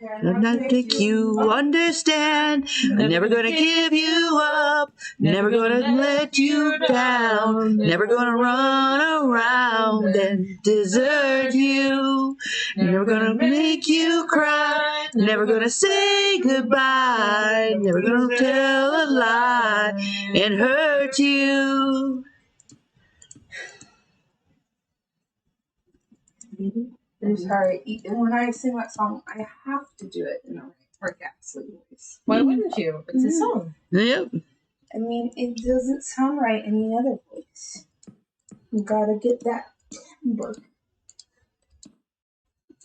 I'm not take you understand. I'm never gonna give you up. Never gonna let you down. Never gonna run around and desert you. Never gonna make you cry. Never gonna say goodbye. Never gonna tell a lie and hurt you. I'm sorry. When I sing that song, I have to do it in a ghastly voice. Why wouldn't you? It's a song. Yep. I mean, it doesn't sound right any other voice. You gotta get that timbre.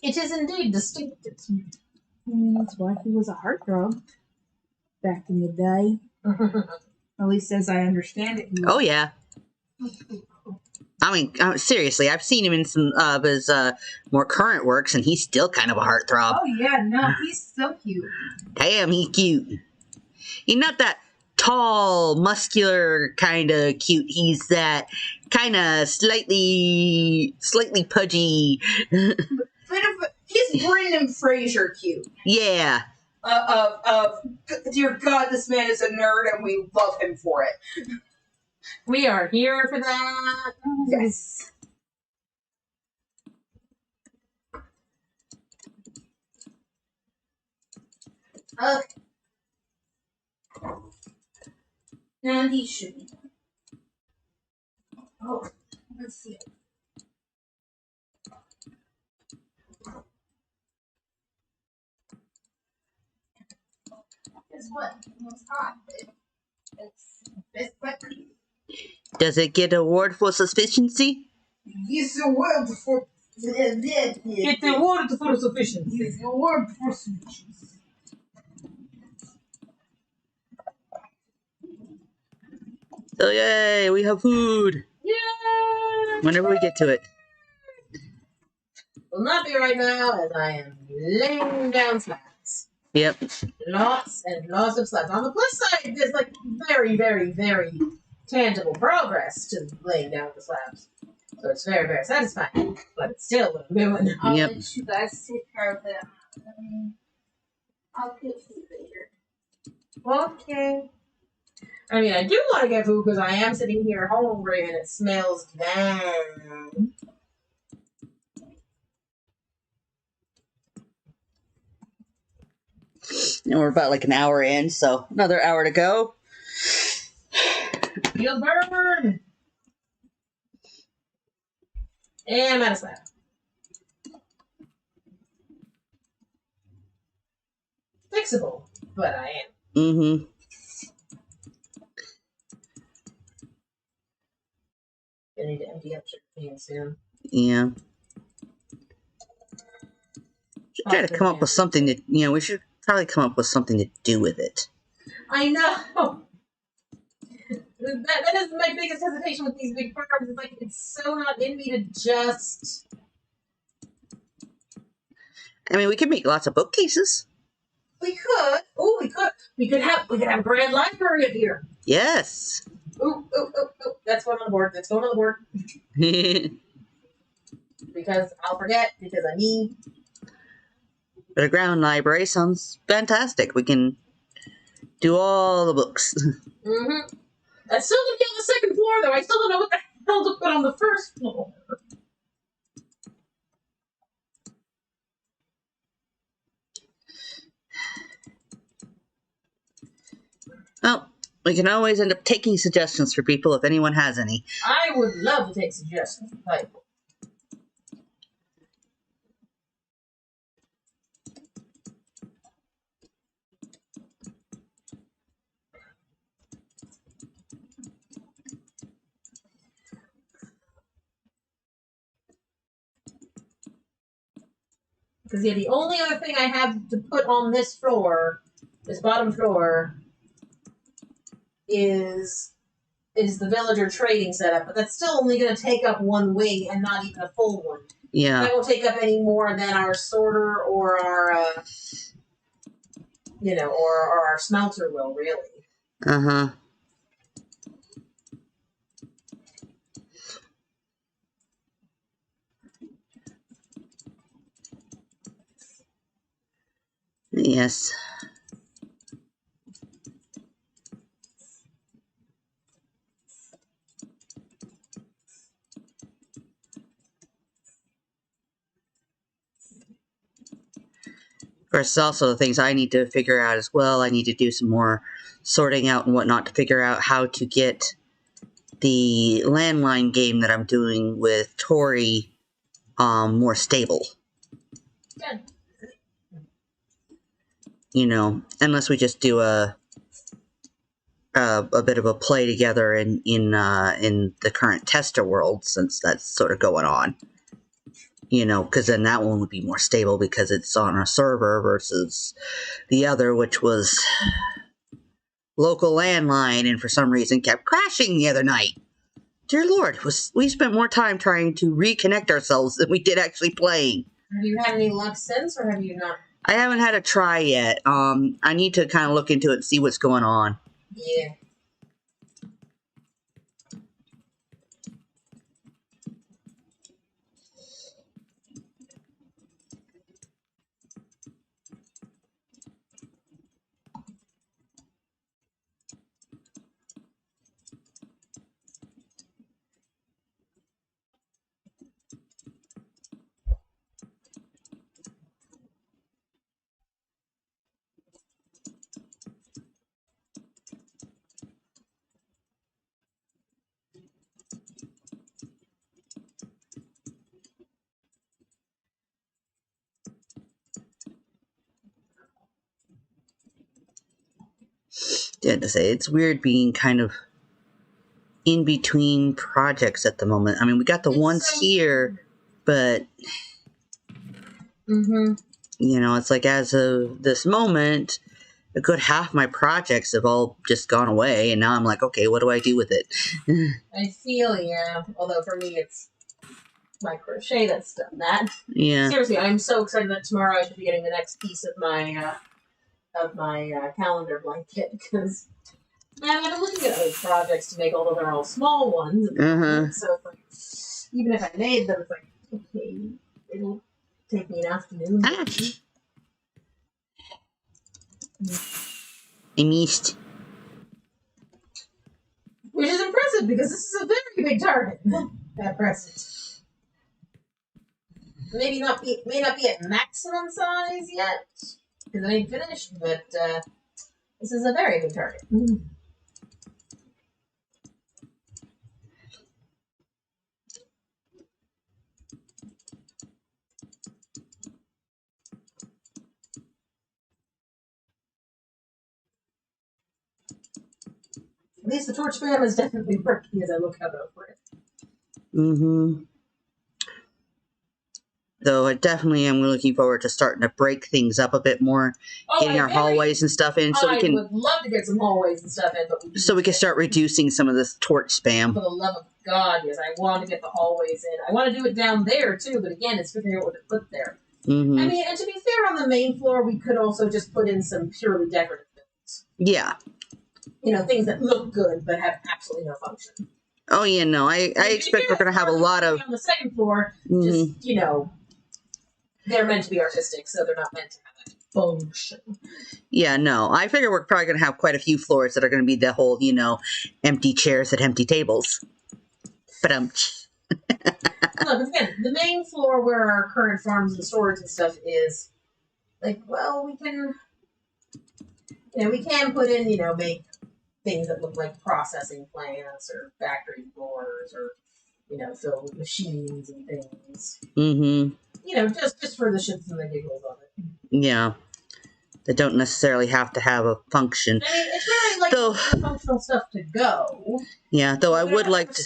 It is indeed distinctive. I mean, that's why he was a heartthrob back in the day. At least as I understand it. Oh, yeah. I mean, seriously, I've seen him in some of his more current works, and he's still kind of a heartthrob. Oh, yeah, no, he's so cute. Damn, he's cute. He's not that tall, muscular kind of cute. He's that kind of slightly pudgy. He's Brendan Fraser cute. Yeah. Dear God, this man is a nerd, and we love him for it. We are here for that. Yes. Okay. Now these should be. Oh, let's see. Guess what? It's hot. It's better. Does it get an award for sufficiency? It's a word for. It's a word for sufficiency. It's a word for sufficiency. So yay, we have food. Yay! Whenever we get to it. Will not be right now, as I am laying down slabs. Yep. Lots and lots of slabs. On the plus side, there's like very, very, very tangible progress to laying down the slabs. So it's very, very satisfying. But it's still what I'm doing. I'll Yep. let you guys take care of it. I'll get food later. Okay. I mean, I do want to get food because I am sitting here hungry and it smells bad. And we're about like an hour in, so another hour to go. Feel burn. And I'm out of slab. Fixable, but I am. Mm-hmm. I need to empty up sugar cane soon. Yeah. Should try to come up with something that, we should probably come up with something to do with it. I know. That is my biggest hesitation with these big farms. It's like it's so not in me to just. I mean, we could make lots of bookcases. We could. Oh, we could. We could have a grand library up here. Yes. Ooh. That's going on the board. That's going on the board. Because I'll forget. Because I mean. But a ground library sounds fantastic. We can do all the books. Mm-hmm. I'm still gonna be on the second floor, though. I still don't know what the hell to put on the first floor. Well, we can always end up taking suggestions for people if anyone has any. I would love to take suggestions from people. Because the only other thing I have to put on this floor, this bottom floor, is the villager trading setup. But that's still only going to take up one wing and not even a full one. Yeah. That won't take up any more than our sorter or our, or our smelter will, really. Uh-huh. Yes. Of course, also the things I need to figure out as well. I need to do some more sorting out and whatnot to figure out how to get the landline game that I'm doing with Tori more stable. Good. You know, unless we just do a bit of a play together in the current tester world, since that's sort of going on. You know, because then that one would be more stable because it's on a server versus the other, which was local landline, and for some reason kept crashing the other night. Dear Lord, we spent more time trying to reconnect ourselves than we did actually playing. Have you had any luck since, or have you not? I haven't had a try yet. I need to kind of look into it and see what's going on. Yeah. I had to say, it's weird being kind of in between projects at the moment. I mean, we got the ones here, but Mm-hmm. you know, it's like as of this moment, a good half my projects have all just gone away, and now I'm like, okay, what do I do with it? I feel, yeah. Although for me, it's my crochet that's done that. Yeah. Seriously, I'm so excited that tomorrow I should be getting the next piece of my calendar blanket, because man, I've been looking at other projects to make, although they're all small ones. So it's like, even if I made them, it's like, okay, it'll take me an afternoon. Ah. I missed. Which is impressive because this is a very big target at present. May not be at maximum size yet because it ain't finished, but this is a very big target. At least the torch spam is definitely working as I look out over it. Mm-hmm. Though I definitely am looking forward to starting to break things up a bit more, getting our hallways and stuff in, so we can. I would love to get some hallways and stuff in, but we can start reducing some of this torch spam. For the love of God, yes, I want to get the hallways in. I want to do it down there too, but again, it's figuring out what to put there. Mm-hmm. I mean, and to be fair, on the main floor, we could also just put in some purely decorative things. Yeah. You know, things that look good but have absolutely no function. Oh yeah, no, I expect we're going to have a lot of on the second floor. Just they're meant to be artistic, so they're not meant to have that function. Yeah, no, I figure we're probably going to have quite a few floors that are going to be the whole, empty chairs at empty tables. But No, but again, the main floor where our current farms and storage and stuff is, like, well, we can put in, make things that look like processing plants or factory floors or, filled with machines and things. Mm-hmm. Just for the shits and the giggles of it. Yeah. They don't necessarily have to have a function. I mean, it's really like the functional stuff to go. Yeah, though I would like to.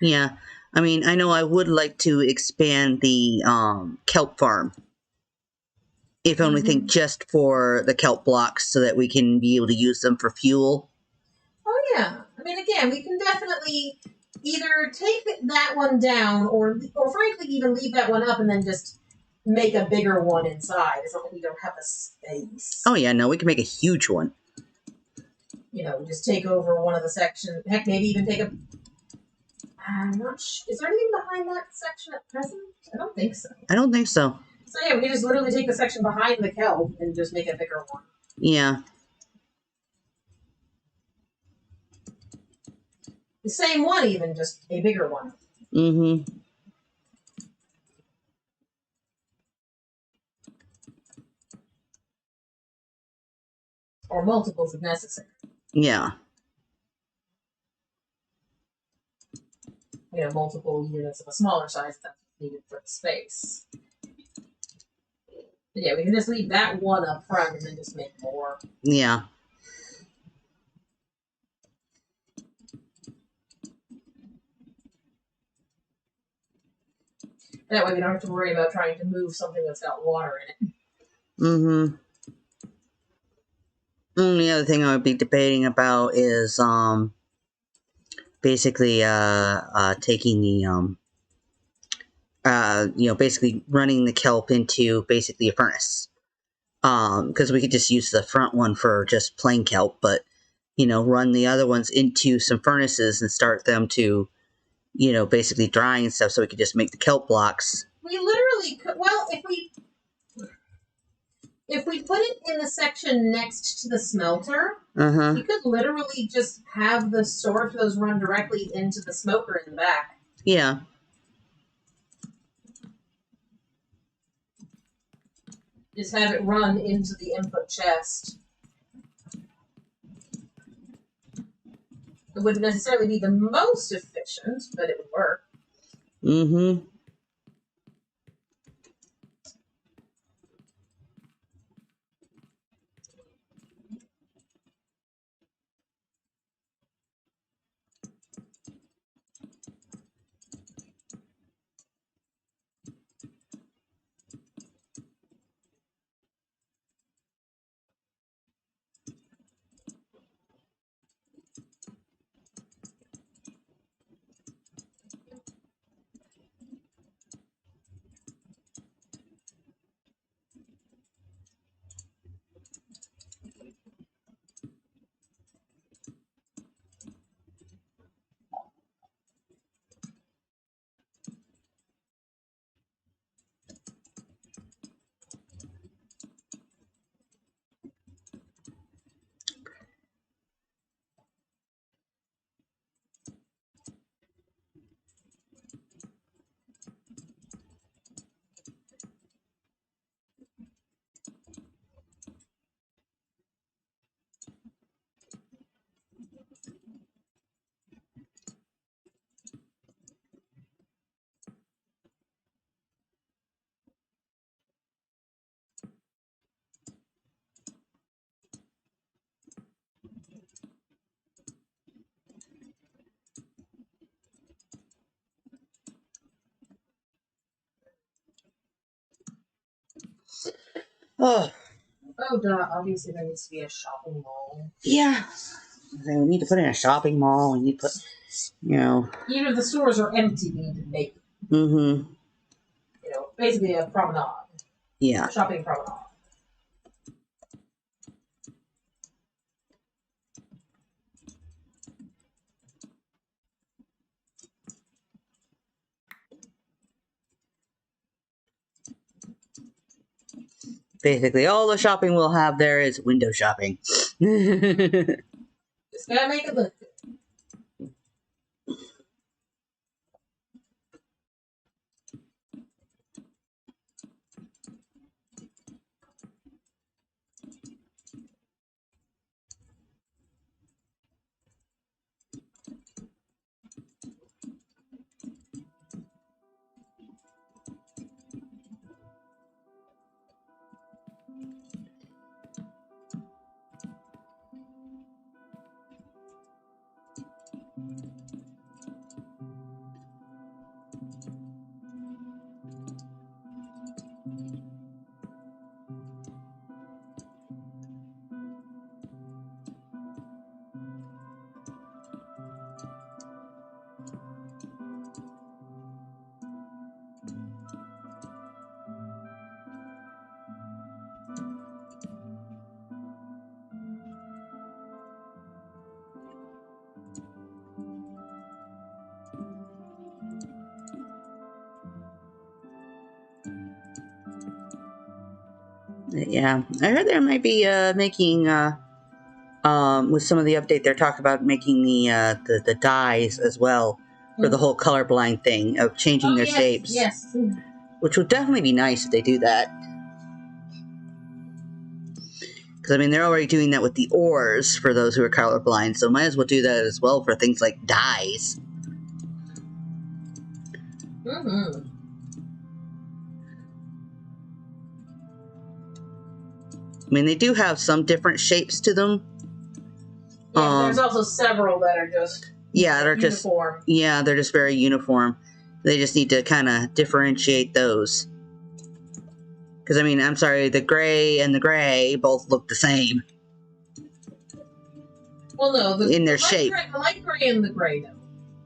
Yeah. I mean, I know I would like to expand the kelp farm. If only think just for the kelp blocks so that we can be able to use them for fuel. Oh, yeah. I mean, again, we can definitely either take that one down or frankly even leave that one up and then just make a bigger one inside. It's not like we don't have the space. Oh, yeah, no, we can make a huge one. Just take over one of the sections. Heck, maybe even take a... I'm not sure. Is there anything behind that section at present? I don't think so. I don't think so. So yeah, we can just literally take the section behind the kelp and just make a bigger one. Yeah. The same one, even, just a bigger one. Mm-hmm. Or multiples if necessary. Yeah. You know, multiple units of a smaller size that's needed for the space. But yeah, we can just leave that one up front and then just make more. Yeah. That way we don't have to worry about trying to move something that's got water in it. Mm-hmm. The other thing I would be debating about is basically taking the basically running the kelp into basically a furnace. Because we could just use the front one for just plain kelp, but run the other ones into some furnaces and start them to basically drying and stuff, so we could just make the kelp blocks. We literally could, well, if we put it in the section next to the smelter, you could literally just have the storage of those run directly into the smoker in the back. Yeah. Just have it run into the input chest. It wouldn't necessarily be the most efficient, but it would work. Mm-hmm. Oh. Oh, duh. Obviously, there needs to be a shopping mall. Yeah. We need to put in a shopping mall. We need to put, Even if the stores are empty, we need to make, Mm-hmm. Basically a promenade. Yeah. A shopping promenade. Basically, all the shopping we'll have there is window shopping. Just gotta make it look good. Yeah, I heard there might be making with some of the update they're talking about making the dyes as well for the whole colorblind thing of changing their shapes. Yes. Which would definitely be nice if they do that. Because, I mean, they're already doing that with the ores for those who are colorblind, so might as well do that as well for things like dyes. Mm-hmm. I mean, they do have some different shapes to them. Yeah, there's also several that are just uniform. They're just very uniform. They just need to kind of differentiate those. Because, I mean, I'm sorry, the gray and the gray both look the same. Well, no. In their shape. The light gray and the gray, though.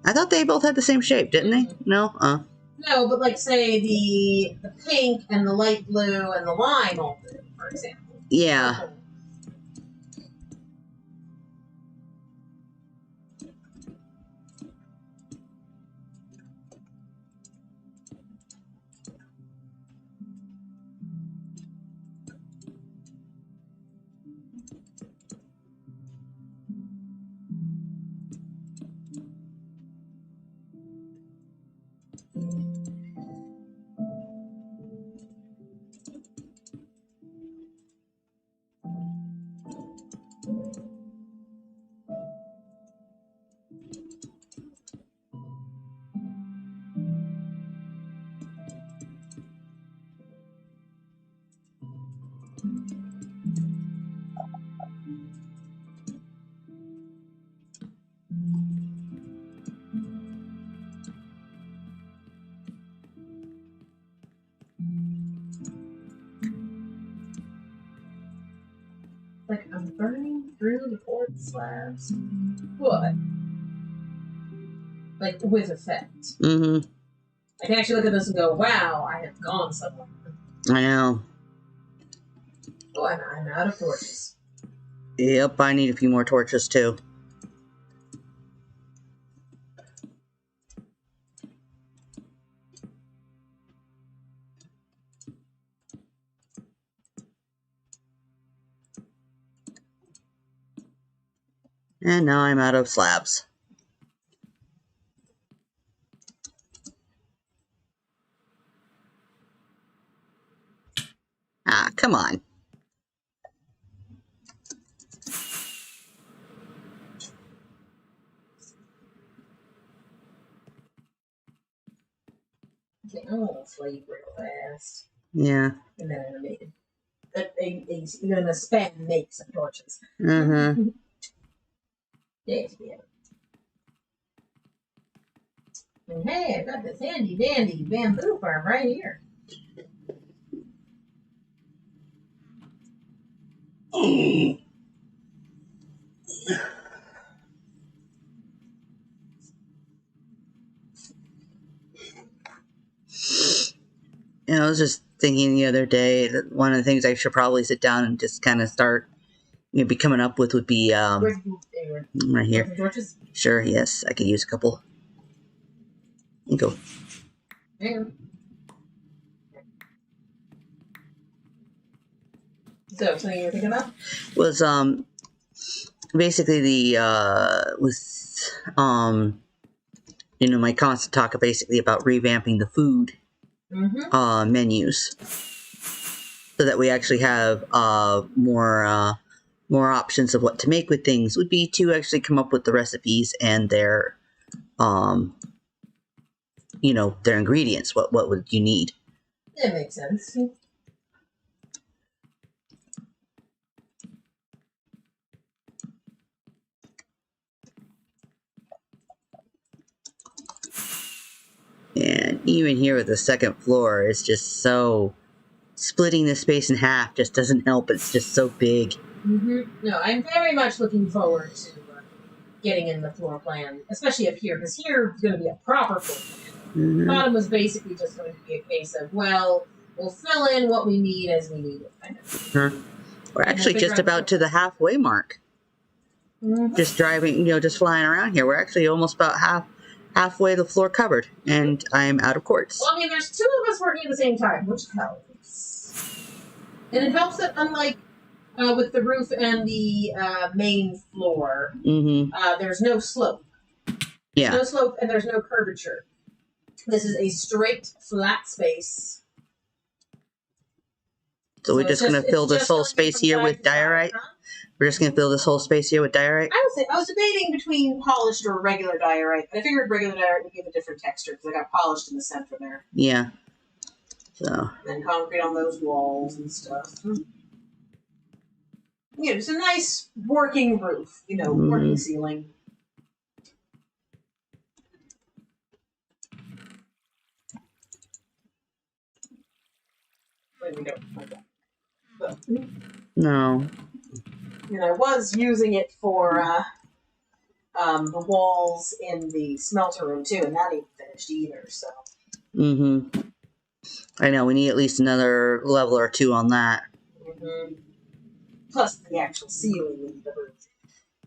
I thought they both had the same shape, didn't they? No? No, but like, say, the pink and the light blue and the lime all do, for example. Yeah. Like, I'm burning through the quartz slabs. What? Like, with effect. Mm-hmm. I can actually look at this and go, wow, I have gone somewhere. I know. Oh, I'm out of torches. Yep, I need a few more torches, too. And now I'm out of slabs. Ah, come on. Okay, I'm gonna sleep real fast. Yeah. And then I made even a span make some torches. Mm-hmm. Yes, yeah. And hey, I've got this handy dandy bamboo farm right here. I was just thinking the other day that one of the things I should probably sit down and just kind of start, be coming up with would be right here. Torches? Sure, yes, I could use a couple. There you go. Yeah. So, something you were thinking about? Was basically the with my constant talk basically about revamping the food menus so that we actually have more options of what to make with things would be to actually come up with the recipes and their their ingredients. What would you need? That makes sense. And even here with the second floor, it's just so... Splitting the space in half just doesn't help. It's just so big. No, I'm very much looking forward to getting in the floor plan, especially up here, because here is going to be a proper floor plan. The bottom was basically just going to be a case of, well, we'll fill in what we need as we need it. We're actually just about to the halfway mark. Just driving, just flying around here. We're actually almost about halfway the floor covered, and I'm out of quartz. Well, I mean, there's two of us working at the same time, which helps. And it helps that unlike with the roof and the main floor, there's no slope. Yeah. No slope and there's no curvature. This is a straight, flat space. So we're just going to fill this whole space here with diorite? Huh? We're just going to fill this whole space here with diorite? I was debating between polished or regular diorite, but I figured regular diorite would give a different texture because I got polished in the center there. Yeah. So. And concrete on those walls and stuff. Yeah, it's a nice working roof, working ceiling. But we don't like that. But, no. And I was using it for the walls in the smelter room too, and that ain't finished either, so. I know, we need at least another level or two on that. Plus the actual ceiling in the room.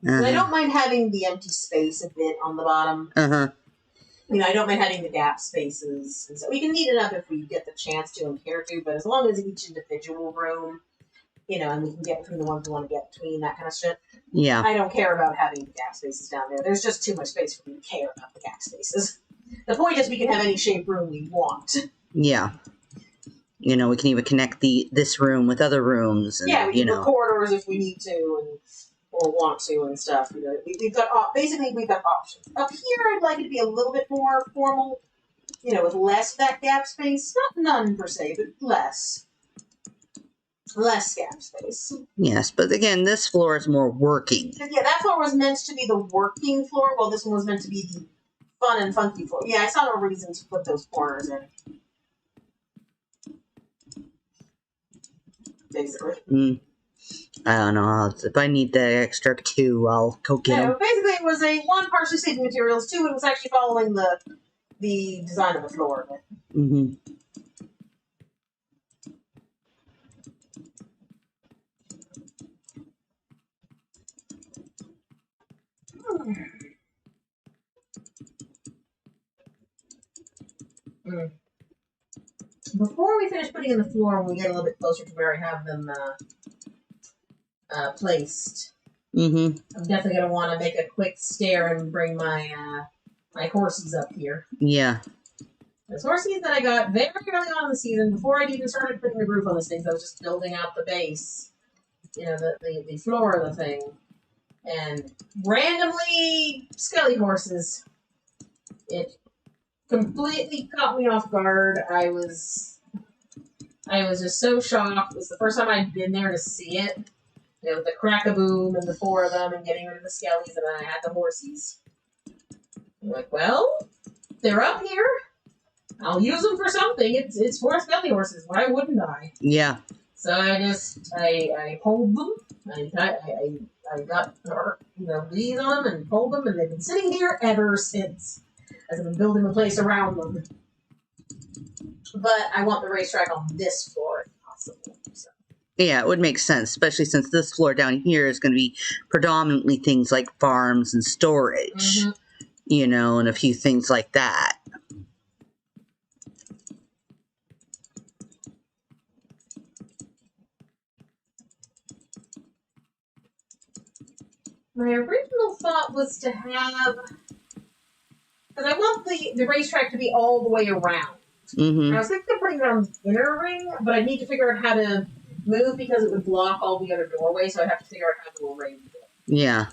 And I don't mind having the empty space a bit on the bottom. I don't mind having the gap spaces. And so we can neat it up if we get the chance to and care to, but as long as each individual room, and we can get between the ones we want to get between, that kind of shit. Yeah. I don't care about having the gap spaces down there. There's just too much space for me to care about the gap spaces. The point is we can have any shaped room we want. Yeah. We can even connect this room with other rooms. And, we can put corridors if we need to or want to and stuff. We've got options. Up here, I'd like it to be a little bit more formal, with less of that gap space. Not none per se, but less. Less gap space. Yes, but again, this floor is more working. Yeah, that floor was meant to be the working floor, while this one was meant to be the fun and funky floor. Yeah, I saw no reason to put those corners in. Basically. I don't know. If I need the extra 2, I'll go get them. Basically, it was a 1 partially saving materials, 2 it was actually following the design of the floor. Before we finish putting in the floor, when we get a little bit closer to where I have them placed, I'm definitely going to want to make a quick stair and bring my my horsies up here. Yeah. Those horsies that I got very early on in the season, before I'd even started putting the roof on this thing, I was just building out the base, the floor of the thing. And randomly, skelly horses. It completely caught me off guard. I was just so shocked. It was the first time I'd been there to see it. With the crack-a-boom and the 4 of them and getting rid of the skellies, and then I had the horsies. I'm like, well, they're up here. I'll use them for something. It's 4 skelly horses. Why wouldn't I? Yeah. So I pulled them. I got leaves on them and pulled them, and they've been sitting here ever since. As I've been building the place around them. But I want the racetrack on this floor if possible. So. Yeah, it would make sense, especially since this floor down here is going to be predominantly things like farms and storage, and a few things like that. My original thought was to have, because I want the racetrack to be all the way around. I was thinking of putting it on the inner ring, but I'd need to figure out how to move because it would block all the other doorways, so I'd have to figure out how to arrange it. Yeah.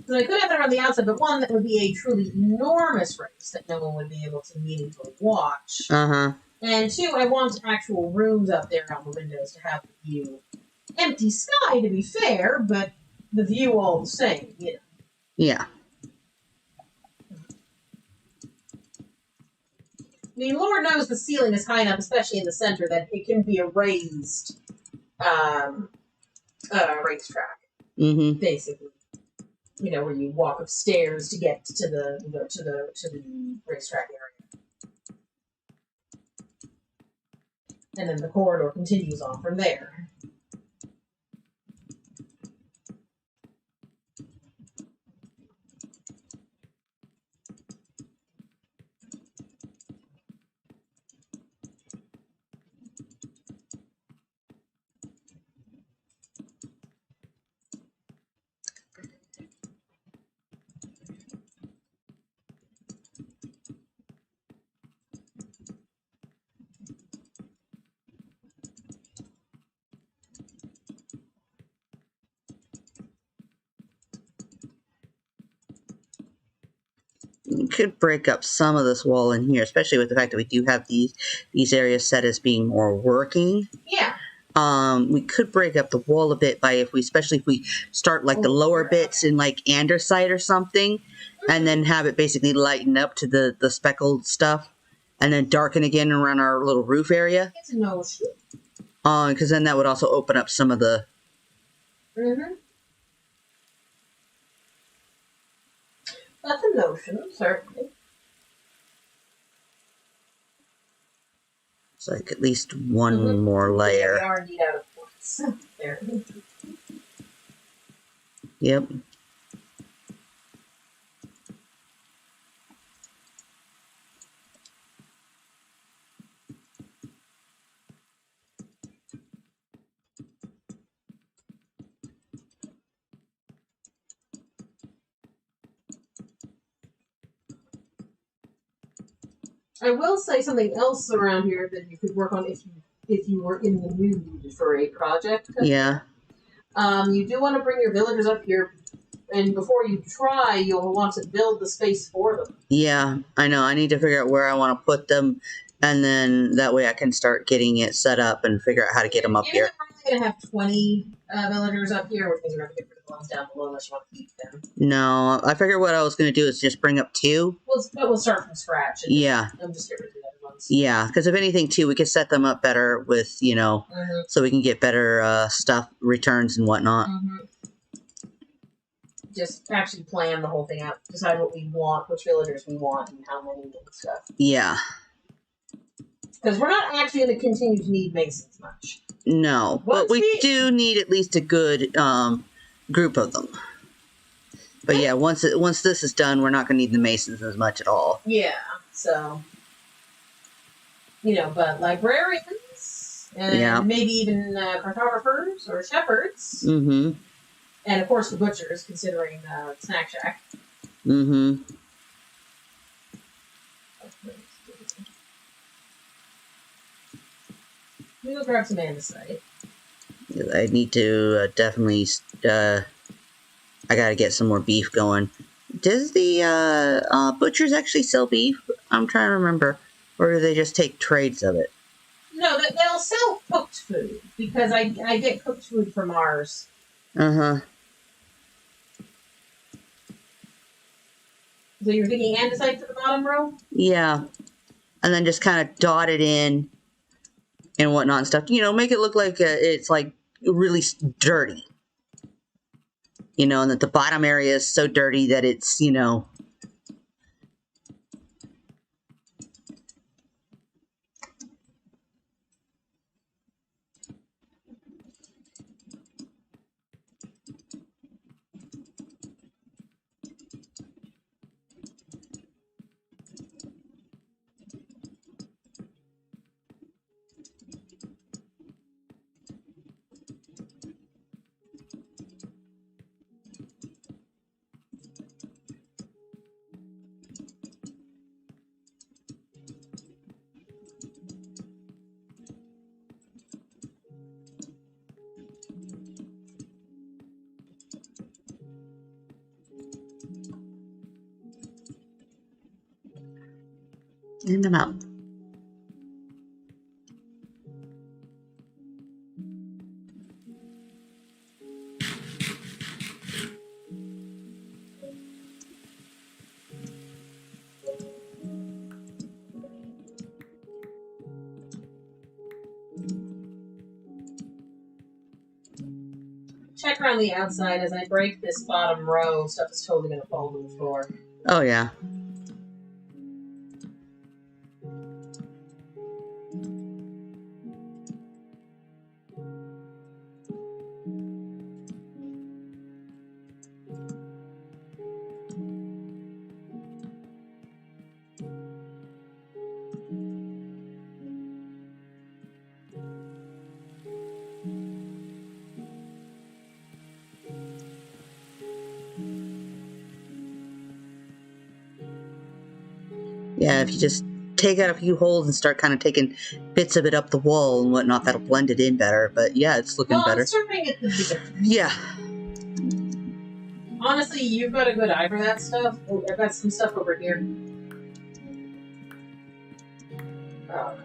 So I could have it on the outside, but one that would be a truly enormous race that no one would be able to meaningfully watch. And 2, I want actual rooms up there on the windows to have the view. Empty sky, to be fair, but the view all the same, Yeah. I mean, Lord knows the ceiling is high enough, especially in the center, that it can be a raised racetrack, basically. Where you walk upstairs to get to the racetrack area. And then the corridor continues on from there. We could break up some of this wall in here, especially with the fact that we do have these areas set as being more working. Yeah. We could break up the wall a bit especially if we start like the lower bits in like andesite or something, and then have it basically lighten up to the speckled stuff, and then darken again around our little roof area. It's a notion. Because then that would also open up some of the. Mm-hmm. That's a notion, certainly. It's like at least one more layer. We are indeed out of points. There. Yep. I will say something else around here that you could work on if you were in the mood for a project. Yeah. You do want to bring your villagers up here, and before you try, you'll want to build the space for them. Yeah, I know. I need to figure out where I want to put them, and then that way I can start getting it set up and figure out how to get them up here. You're probably going to have 20 villagers up here, which means you're going to get rid of the ones down below unless you want to keep them. No, I figured what I was going to do is just bring up 2. We'll start from scratch. And Yeah. just get rid of the other ones. Yeah, because if anything, too, we could set them up better with, so we can get better stuff, returns and whatnot. Mm-hmm. Just actually plan the whole thing out. Decide what we want, which villagers we want, and how many and stuff. Yeah. Because we're not actually going to continue to need masons much. No, but we do need at least a good group of them. But yeah, once this is done, we're not going to need the masons as much at all. Yeah, so... but librarians, and maybe even cartographers or shepherds. Mm-hmm. And, of course, the butchers, considering Snack Shack. Mm-hmm. We'll grab some andesite. I need to definitely... I gotta get some more beef going. Does the butchers actually sell beef? I'm trying to remember. Or do they just take trades of it? No, they'll sell cooked food. Because I get cooked food from ours. Uh-huh. So you're thinking andesite for the bottom row? Yeah. And then just kind of dot it in and whatnot and stuff. Make it look like it's like really dirty. And that the bottom area is so dirty that it's, in them out. Check around the outside. As I break this bottom row, stuff is totally going to fall to the floor. Oh, yeah. Yeah, if you just take out a few holes and start kind of taking bits of it up the wall and whatnot, that'll blend it in better. But yeah, it's looking better. Start putting it together. Yeah. Honestly, you've got a good eye for that stuff. Oh, I've got some stuff over here. Oh.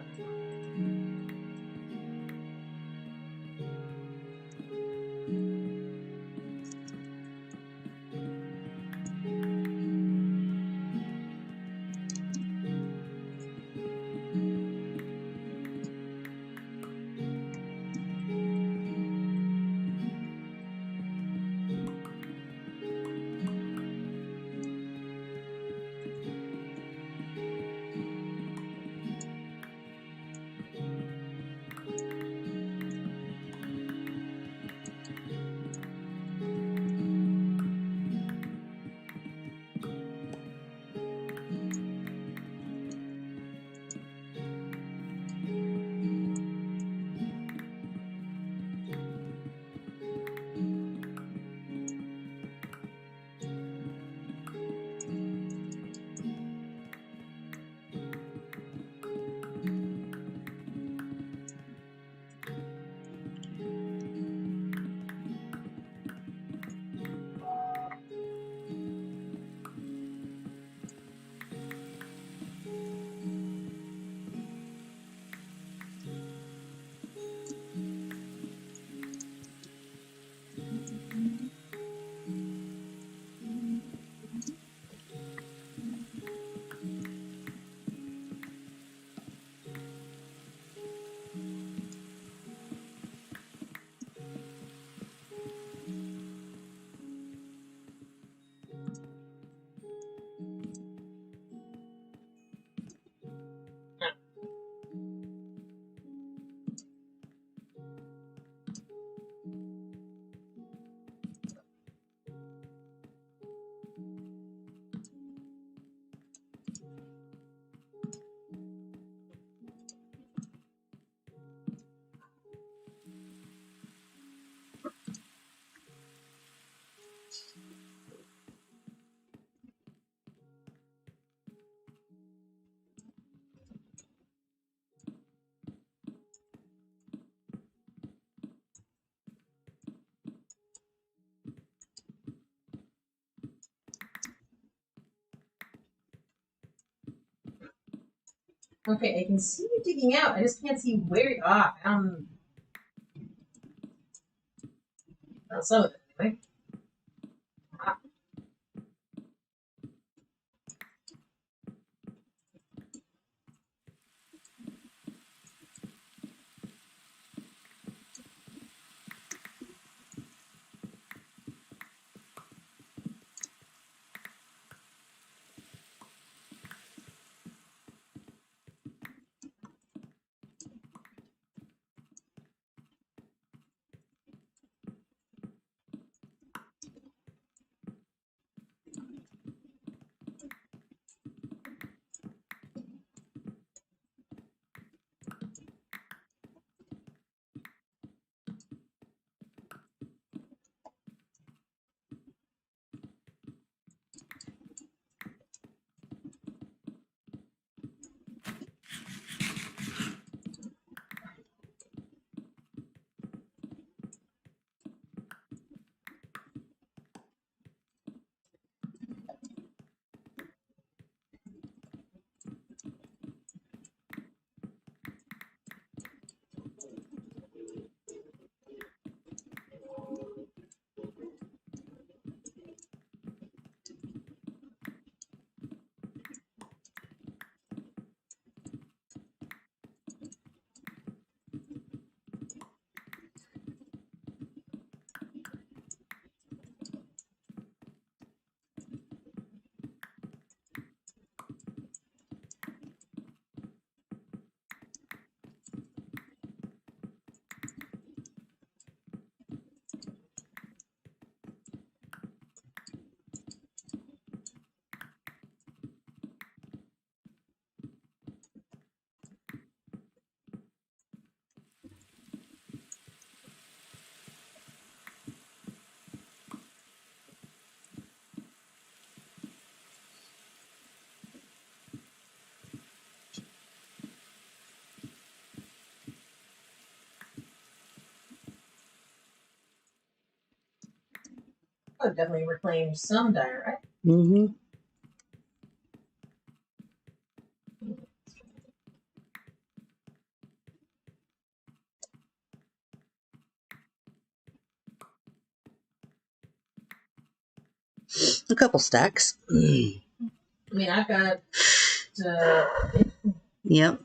Okay, I can see you digging out. I just can't see where. Some of it anyway. I've definitely reclaimed some diorite. Mm-hmm. A couple stacks. I mean, I've got. Yep.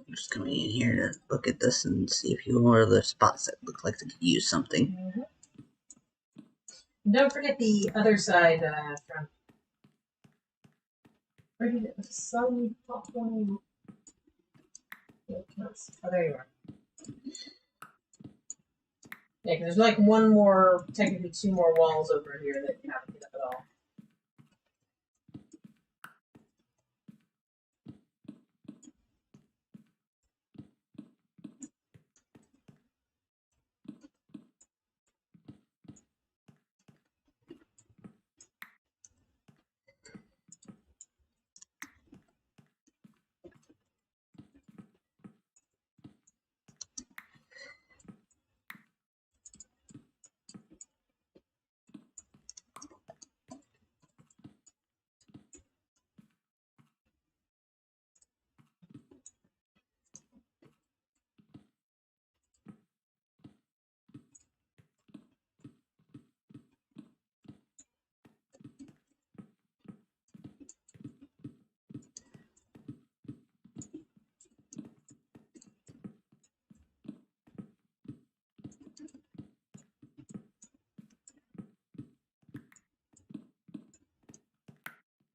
I'm just coming in here to look at this and see if you what other spots that look like they could use something. Mm-hmm. Don't forget the other side from. Where did the sun pop one? Oh, there you are. Yeah, because there's like one more, technically two more walls over here that you haven't hit up at all.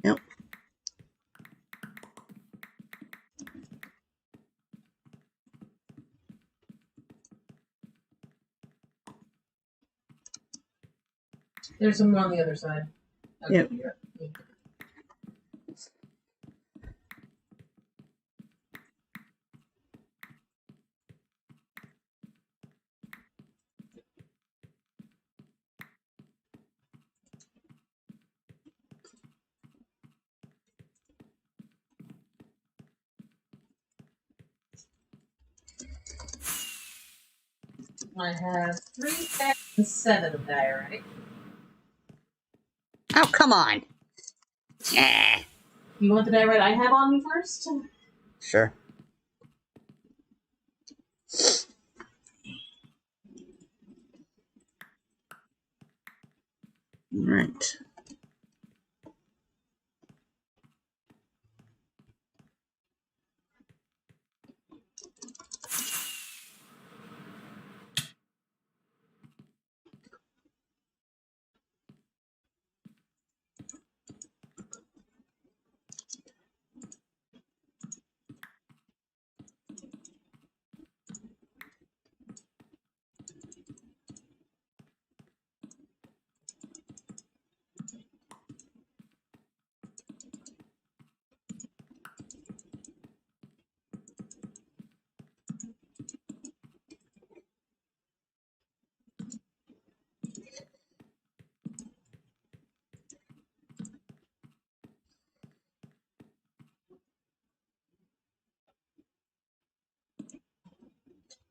Yep. There's some on the other side. Yep. I have 3 stacks and 7 of diorite. Oh, come on. You want the diorite I have on me first? Sure. Right.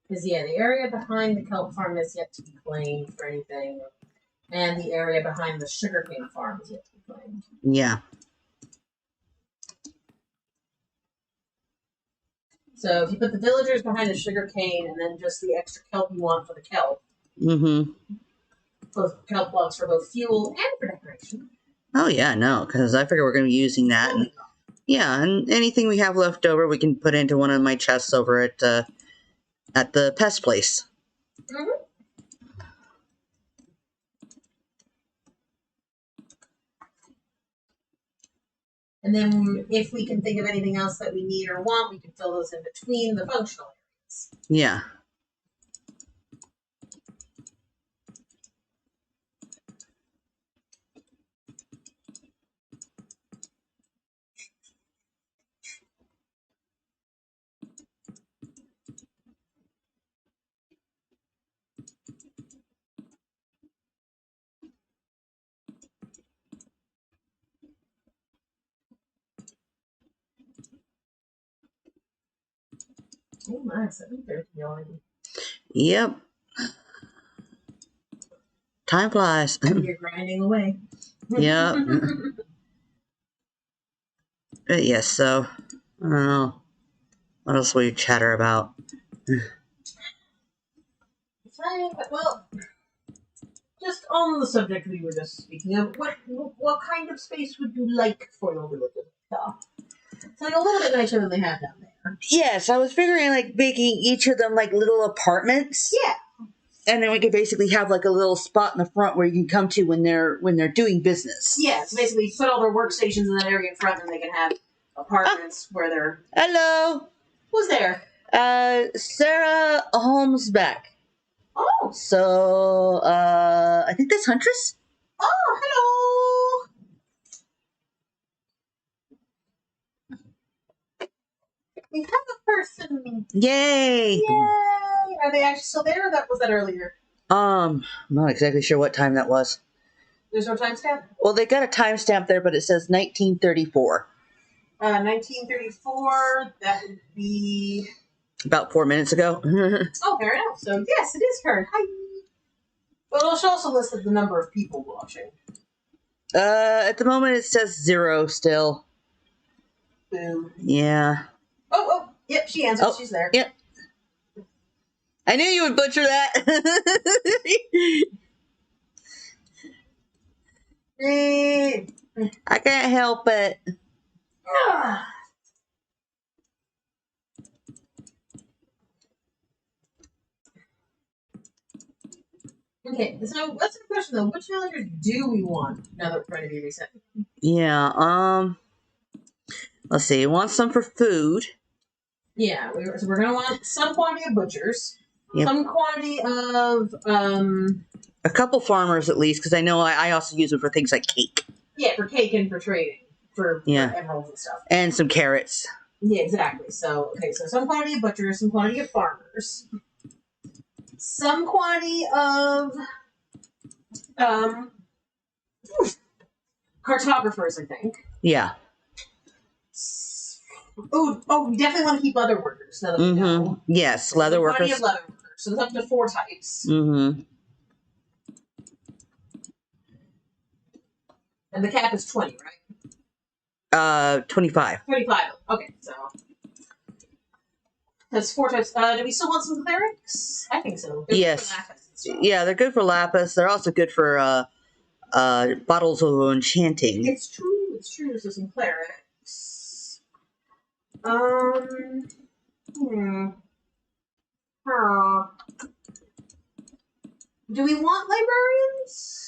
Because, yeah, the area behind the kelp farm is yet to be claimed for anything. And the area behind the sugarcane farm is yet to be claimed. Yeah. So if you put the villagers behind the sugarcane and then just the extra kelp you want for the kelp, Mm-hmm. both kelp blocks for both fuel and for decoration. Oh, yeah, no, because I figure we're going to be using that. And, yeah, and anything we have left over, we can put into one of my chests over at the pest place. Mm-hmm. And then if we can think of anything else that we need or want, we can fill those in between the functional areas. Yeah. Oh my, 7:30 already. Yep. Time flies. You're grinding away. Yep. Yes, so, I don't know. What else will you chatter about? Well, just on the subject we were just speaking of, what kind of space would you like for your village? Something a little bit nicer than they have down there. Yes, I was figuring like making each of them like little apartments. Yeah. And then we could basically have like a little spot in the front where you can come to when they're doing business. Yeah, so basically put all their workstations in that area in front and they can have apartments where they're... Hello. Who's there? Sarah Holmes back. Oh. So, I think that's Huntress? Oh, hello. We have a person. Yay! Yay! Are they actually still there, or was that earlier? I'm not exactly sure what time that was. There's no timestamp? Well, they got a timestamp there, but it says 1934. 1934, that would be... About 4 minutes ago. Oh, fair enough. So, yes, it is current. Hi. Well, it should also list the number of people watching. At the moment it says 0 still. Boo. Yeah. Oh, yep, she answered. Oh, she's there. Yep. I knew you would butcher that. I can't help it. Okay, so that's the question though. Which villagers do we want now that we're trying to be reset? Yeah, let's see. You want some for food. Yeah, we're gonna want some quantity of butchers, Yep. some quantity of A couple farmers at least, because I know I also use them for things like cake. Yeah, for cake and for trading, for emeralds and stuff. And some carrots. Yeah, exactly. So some quantity of butchers, some quantity of farmers, some quantity of cartographers, I think. Yeah. Oh, we definitely want to keep leather workers. Now that we know. Yes, leather workers. Quantity of leather workers. So there's up to 4 types. Mm-hmm. And the cap is 20, right? 25. 25. Okay, so that's 4 types. Do we still want some clerics? I think so. They're Yes. good for lapis and stuff. Yeah, they're good for lapis. They're also good for bottles of enchanting. It's true. So some clerics. Do we want librarians?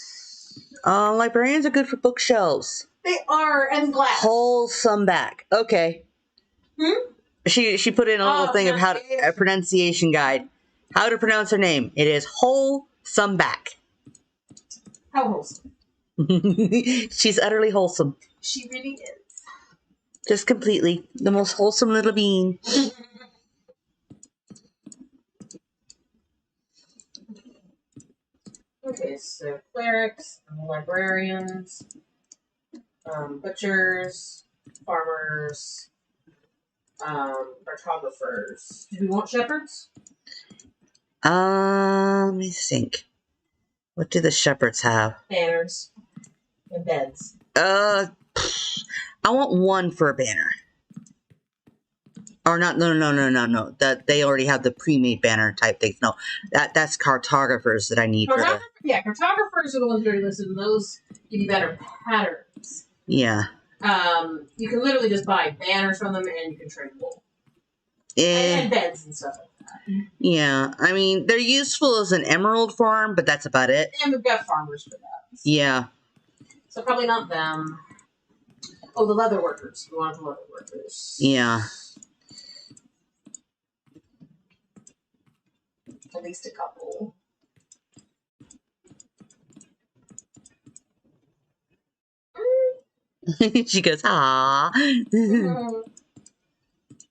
Librarians are good for bookshelves. They are, and glass. Wholesome back. Okay. She put in a little thing of a pronunciation guide. How to pronounce her name. It is wholesome back. How wholesome? She's utterly wholesome. She really is. Just completely. The most wholesome little bean. Okay, so clerics, librarians, butchers, farmers, cartographers. Do we want shepherds? Let me think. What do the shepherds have? Banners and beds. I want one for a banner. Or not? No. That they already have the pre-made banner type things. No, that's cartographers that I need for the. Yeah, cartographers are the ones that are listed, and those give you better patterns. Yeah. You can literally just buy banners from them, and you can trade wool and beds and stuff like that. Yeah, I mean they're useful as an emerald farm, but that's about it. And we've got farmers for that. Yeah. So probably not them. Oh, the leather workers. We want the leather workers. Yeah. At least a couple. She goes, ah.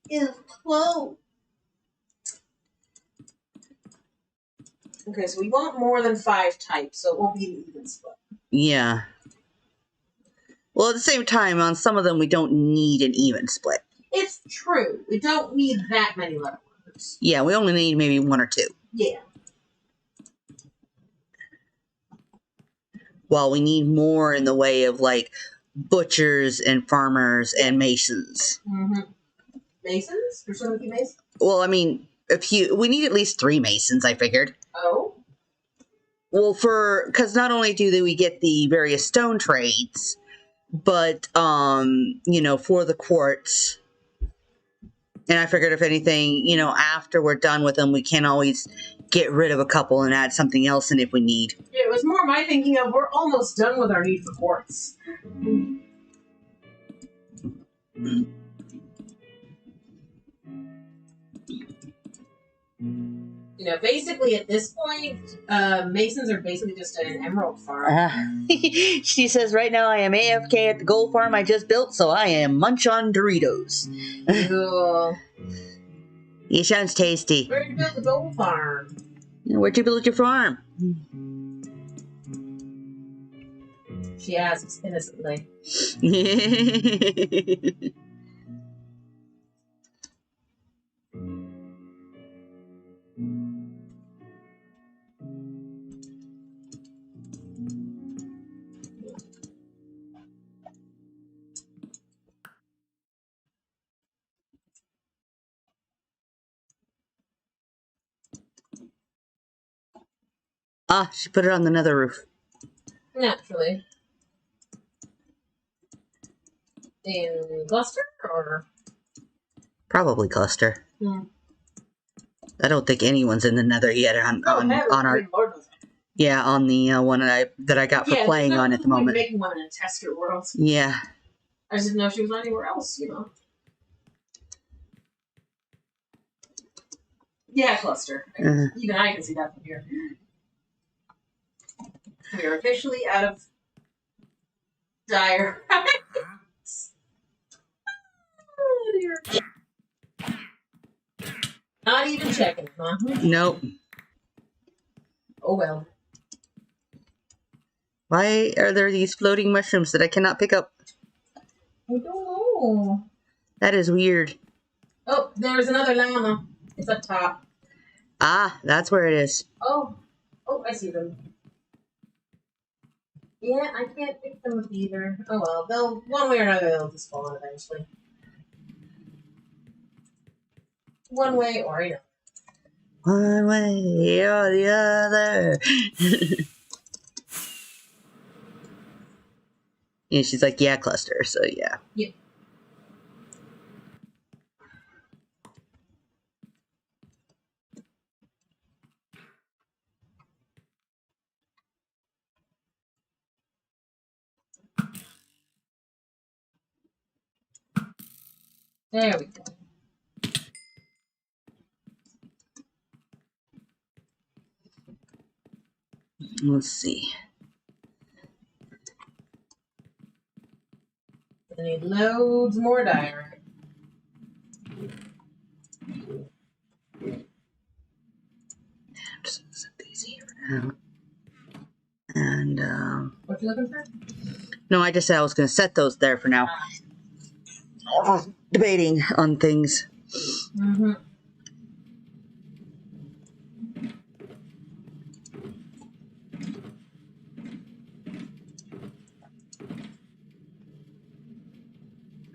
It's close. Okay, so we want more than 5 types, so it won't be an even split. Yeah. Well, at the same time, on some of them, we don't need an even split. It's true. We don't need that many leather workers. quarters. Yeah, we only need maybe 1 or 2. Yeah. Well, we need more in the way of like butchers and farmers and masons. Mm-hmm. Masons? There's so many masons? Well, I mean, we need at least 3 masons, I figured. Oh. Well, because not only do we get the various stone trades, but, for the quartz. And I figured if anything, after we're done with them, we can always get rid of a couple and add something else in if we need. Yeah, it was more my thinking of we're almost done with our need for quartz. Basically at this point, Masons are basically just an emerald farm. She says, right now I am AFK at the gold farm I just built, so I am munch on Doritos. Cool. It sounds tasty. Where'd you build the gold farm? Where'd you build your farm? She asks innocently. She put it on the nether roof. Naturally. In cluster or? Probably cluster. Hmm. I don't think anyone's in the nether yet on our... Yeah, on the one that I got for playing on at the moment. Making one in a tester world. Yeah. I just didn't know if she was anywhere else, Yeah, cluster. Even I can see that from here. We are officially out of dire. Oh, dear. Not even checking, huh? Nope. Oh well. Why are there these floating mushrooms that I cannot pick up? I don't know. That is weird. Oh, there's another llama. It's up top. That's where it is. Oh, I see them. Yeah, I can't pick them up either. Oh well, they'll one way or another they'll just spawn eventually. One way or another. One way or the other. Yeah, she's like, yeah, cluster, so yeah. Yep. There we go. Let's see. I need loads more diorite. Just set these here for now. And, What you looking for? no, I just said I was going to set those there for now. Debating on things. Mm-hmm.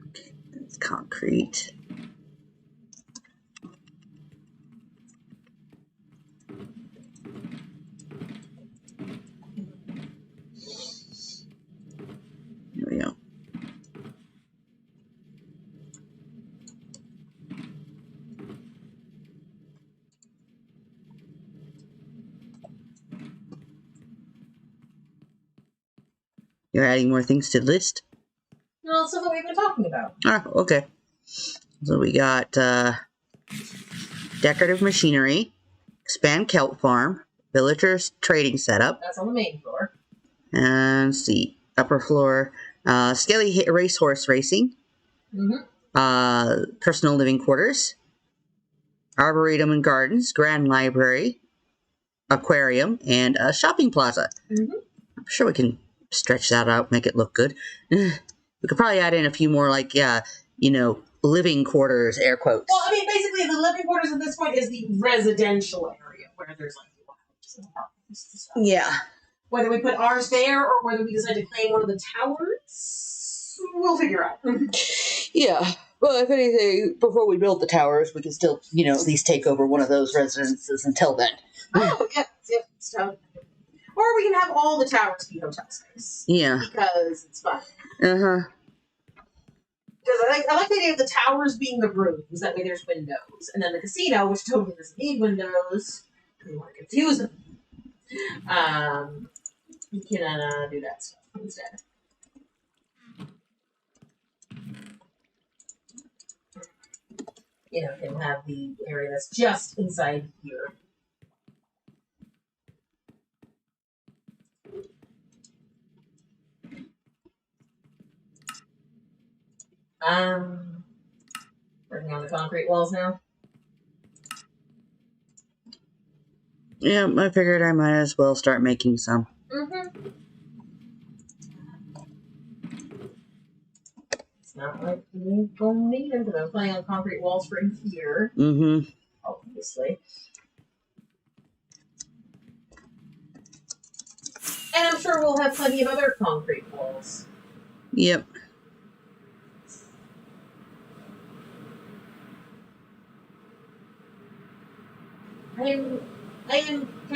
Okay, that's concrete. Here we go. You're adding more things to the list? No, stuff that we've been talking about. Okay. So we got decorative machinery, expand kelp farm, villagers trading setup, That's on the main floor. and let's see, upper floor, scaly racehorse racing, personal living quarters, arboretum and gardens, grand library, aquarium, and a shopping plaza. I'm sure we can stretch that out, make it look good. We could probably add in a few more, like, living quarters, air quotes. Well, I mean, basically, the living quarters at this point is the residential area where there's like the houses and apartments and stuff. Yeah. Whether we put ours there or whether we decide to claim one of the towers, we'll figure out. Yeah. Well, if anything, before we build the towers, we can still, at least take over one of those residences until then. Oh, yeah. So, or we can have all the towers be hotel space. Yeah. Because it's fun. Uh-huh. Because I like the idea of the towers being the rooms. That way there's windows. And then the casino, which totally doesn't need windows. We want to confuse them. You can do that stuff instead. Can have the area that's just inside here. Working on the concrete walls now. Yeah, I figured I might as well start making some. Mm-hmm. It's not like we don't need them because I'm planning on concrete walls for in here. Mm-hmm. Obviously. And I'm sure we'll have plenty of other concrete walls. Yep.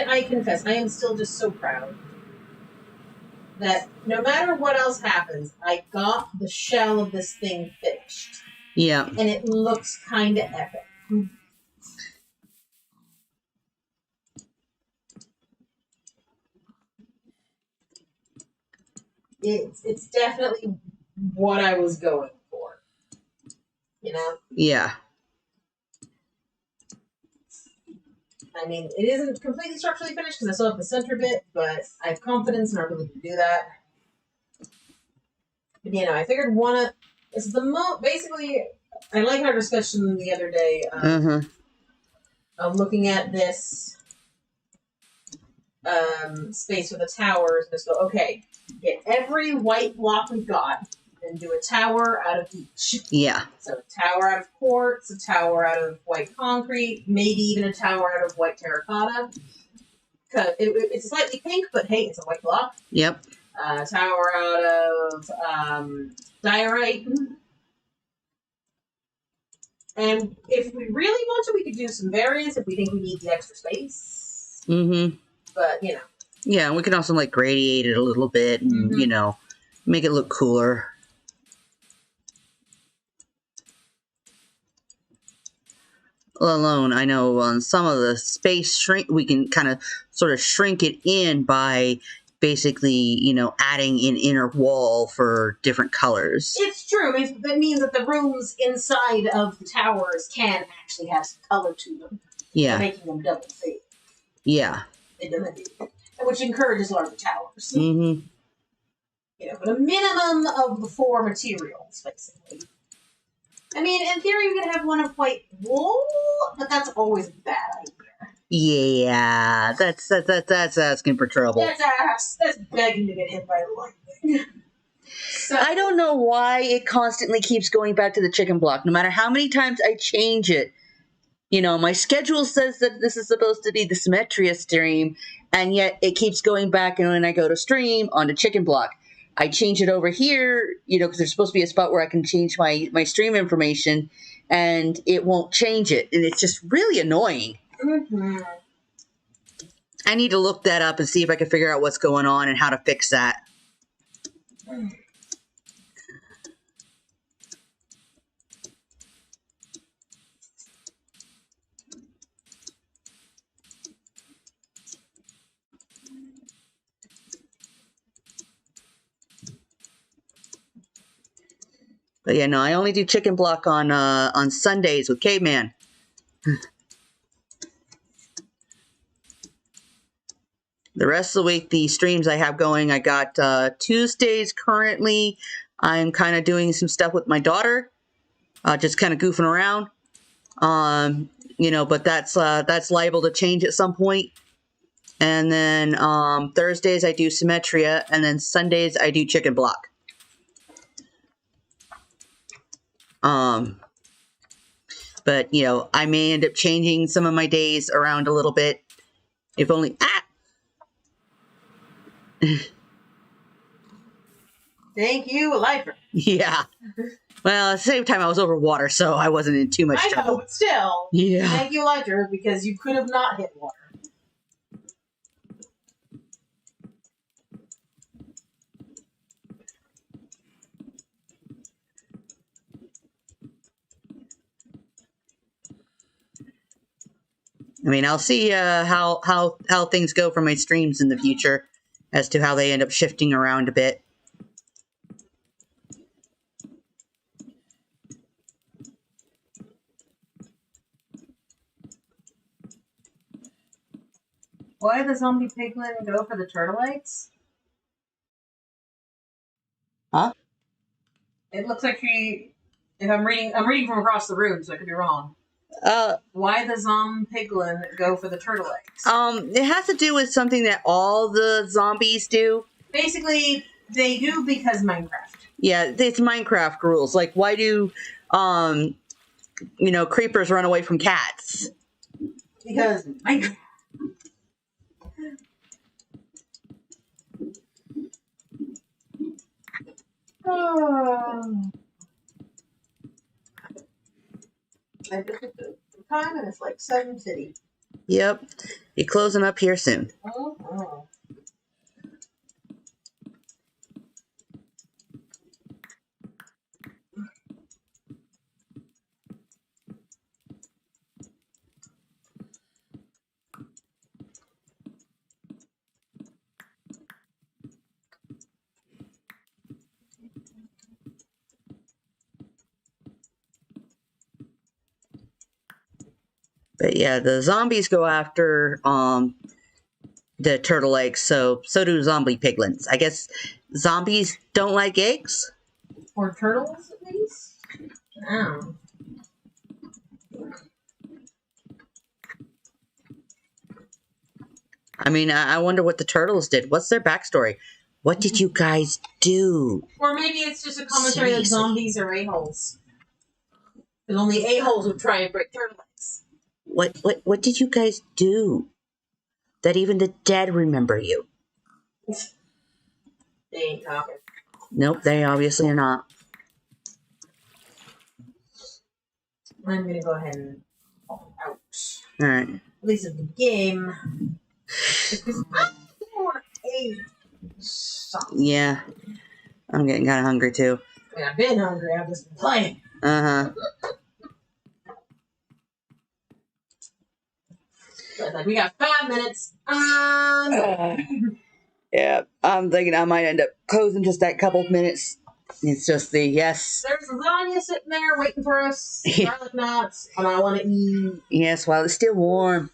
I confess, I am still just so proud that no matter what else happens, I got the shell of this thing finished. Yeah. And it looks kind of epic. It's definitely what I was going for. Yeah. I mean, it isn't completely structurally finished because I still have the center bit, but I have confidence in our ability to do that. But, I figured it's basically, I like our discussion the other day of looking at this space with the towers and just go, okay, get every white block we've got and do a tower out of each. Yeah. So a tower out of quartz, a tower out of white concrete, maybe even a tower out of white terracotta. Cause it's slightly pink, but hey, it's a white block. Yep. A tower out of diorite. And if we really want to, we could do some variants if we think we need the extra space. Mm-hmm. But, Yeah, we can also, gradiate it a little bit and, make it look cooler. Alone, I know on some of the space shrink, we can kind of sort of shrink it in by basically, adding an inner wall for different colors. It's true. That means that the rooms inside of the towers can actually have some color to them. Yeah. Making them double fade. Yeah. Which encourages larger towers. Mm-hmm. But a minimum of the 4 materials, basically. I mean, in theory, we could have one of white wool, but that's always a bad idea. Yeah, that's asking for trouble. That's begging to get hit by lightning. So, I don't know why it constantly keeps going back to the chicken block. No matter how many times I change it, my schedule says that this is supposed to be the Symmetria stream, and yet it keeps going back. And when I go to stream onto Chickenblock, I change it over here, because there's supposed to be a spot where I can change my stream information, and it won't change it. And it's just really annoying. Mm-hmm. I need to look that up and see if I can figure out what's going on and how to fix that. But yeah, no, I only do Chickenblock on Sundays with Caveman. The rest of the week, the streams I have going, I got Tuesdays currently. I'm kind of doing some stuff with my daughter, just kind of goofing around. But that's liable to change at some point. And then Thursdays I do Symmetria, and then Sundays I do Chickenblock. But, you know, I may end up changing some of my days around a little bit. If only... Thank you, Elytra. Yeah. Well, at the same time, I was over water, so I wasn't in too much I know, trouble. but still. Yeah. Thank you, Elytra, because you could have not hit water. I mean, I'll see how things go for my streams in the future as to how they end up shifting around a bit. Why did the zombie piglin go for the turtle eggs? Huh? It looks like she. If I'm reading from across the room, so I could be wrong. Why the zombie piglin go for the turtle eggs? It has to do with something that all the zombies do. Basically, they do because Minecraft. Yeah, it's Minecraft rules. Like, why do, you know, creepers run away from cats? Because Minecraft. Oh. I just looked at the time and it's like 7:50. Yep. You're closing up here soon. Oh. But yeah, the zombies go after the turtle eggs, so do zombie piglins. I guess zombies don't like eggs? Or turtles, at least? Oh. I mean, I wonder what the turtles did. What's their backstory? What did you guys do? Or maybe it's just a commentary that Seriously. zombies are a-holes. Because only a-holes would try and break turtle eggs. What did you guys do? That even the dead remember you? They ain't talking. Nope, they obviously are not. I'm gonna go ahead and out. Alright. At least it's the game. Because I want a something. Yeah. I'm getting kind of hungry too. I mean, I've been hungry, I've just been playing. Uh-huh. So it's like, we got 5 minutes. Yeah, I'm thinking I might end up closing just that couple of minutes. It's just the yes. There's lasagna sitting there waiting for us. Yeah. Garlic knots. And I want to eat. Yes, while it's still warm.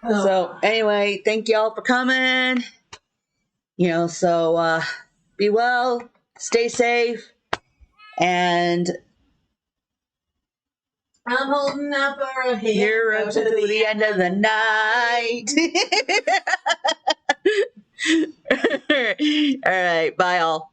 So, anyway, thank y'all for coming. You know, so, be well, stay safe, and I'm holding out for a hero to the end of the night. All right, bye all.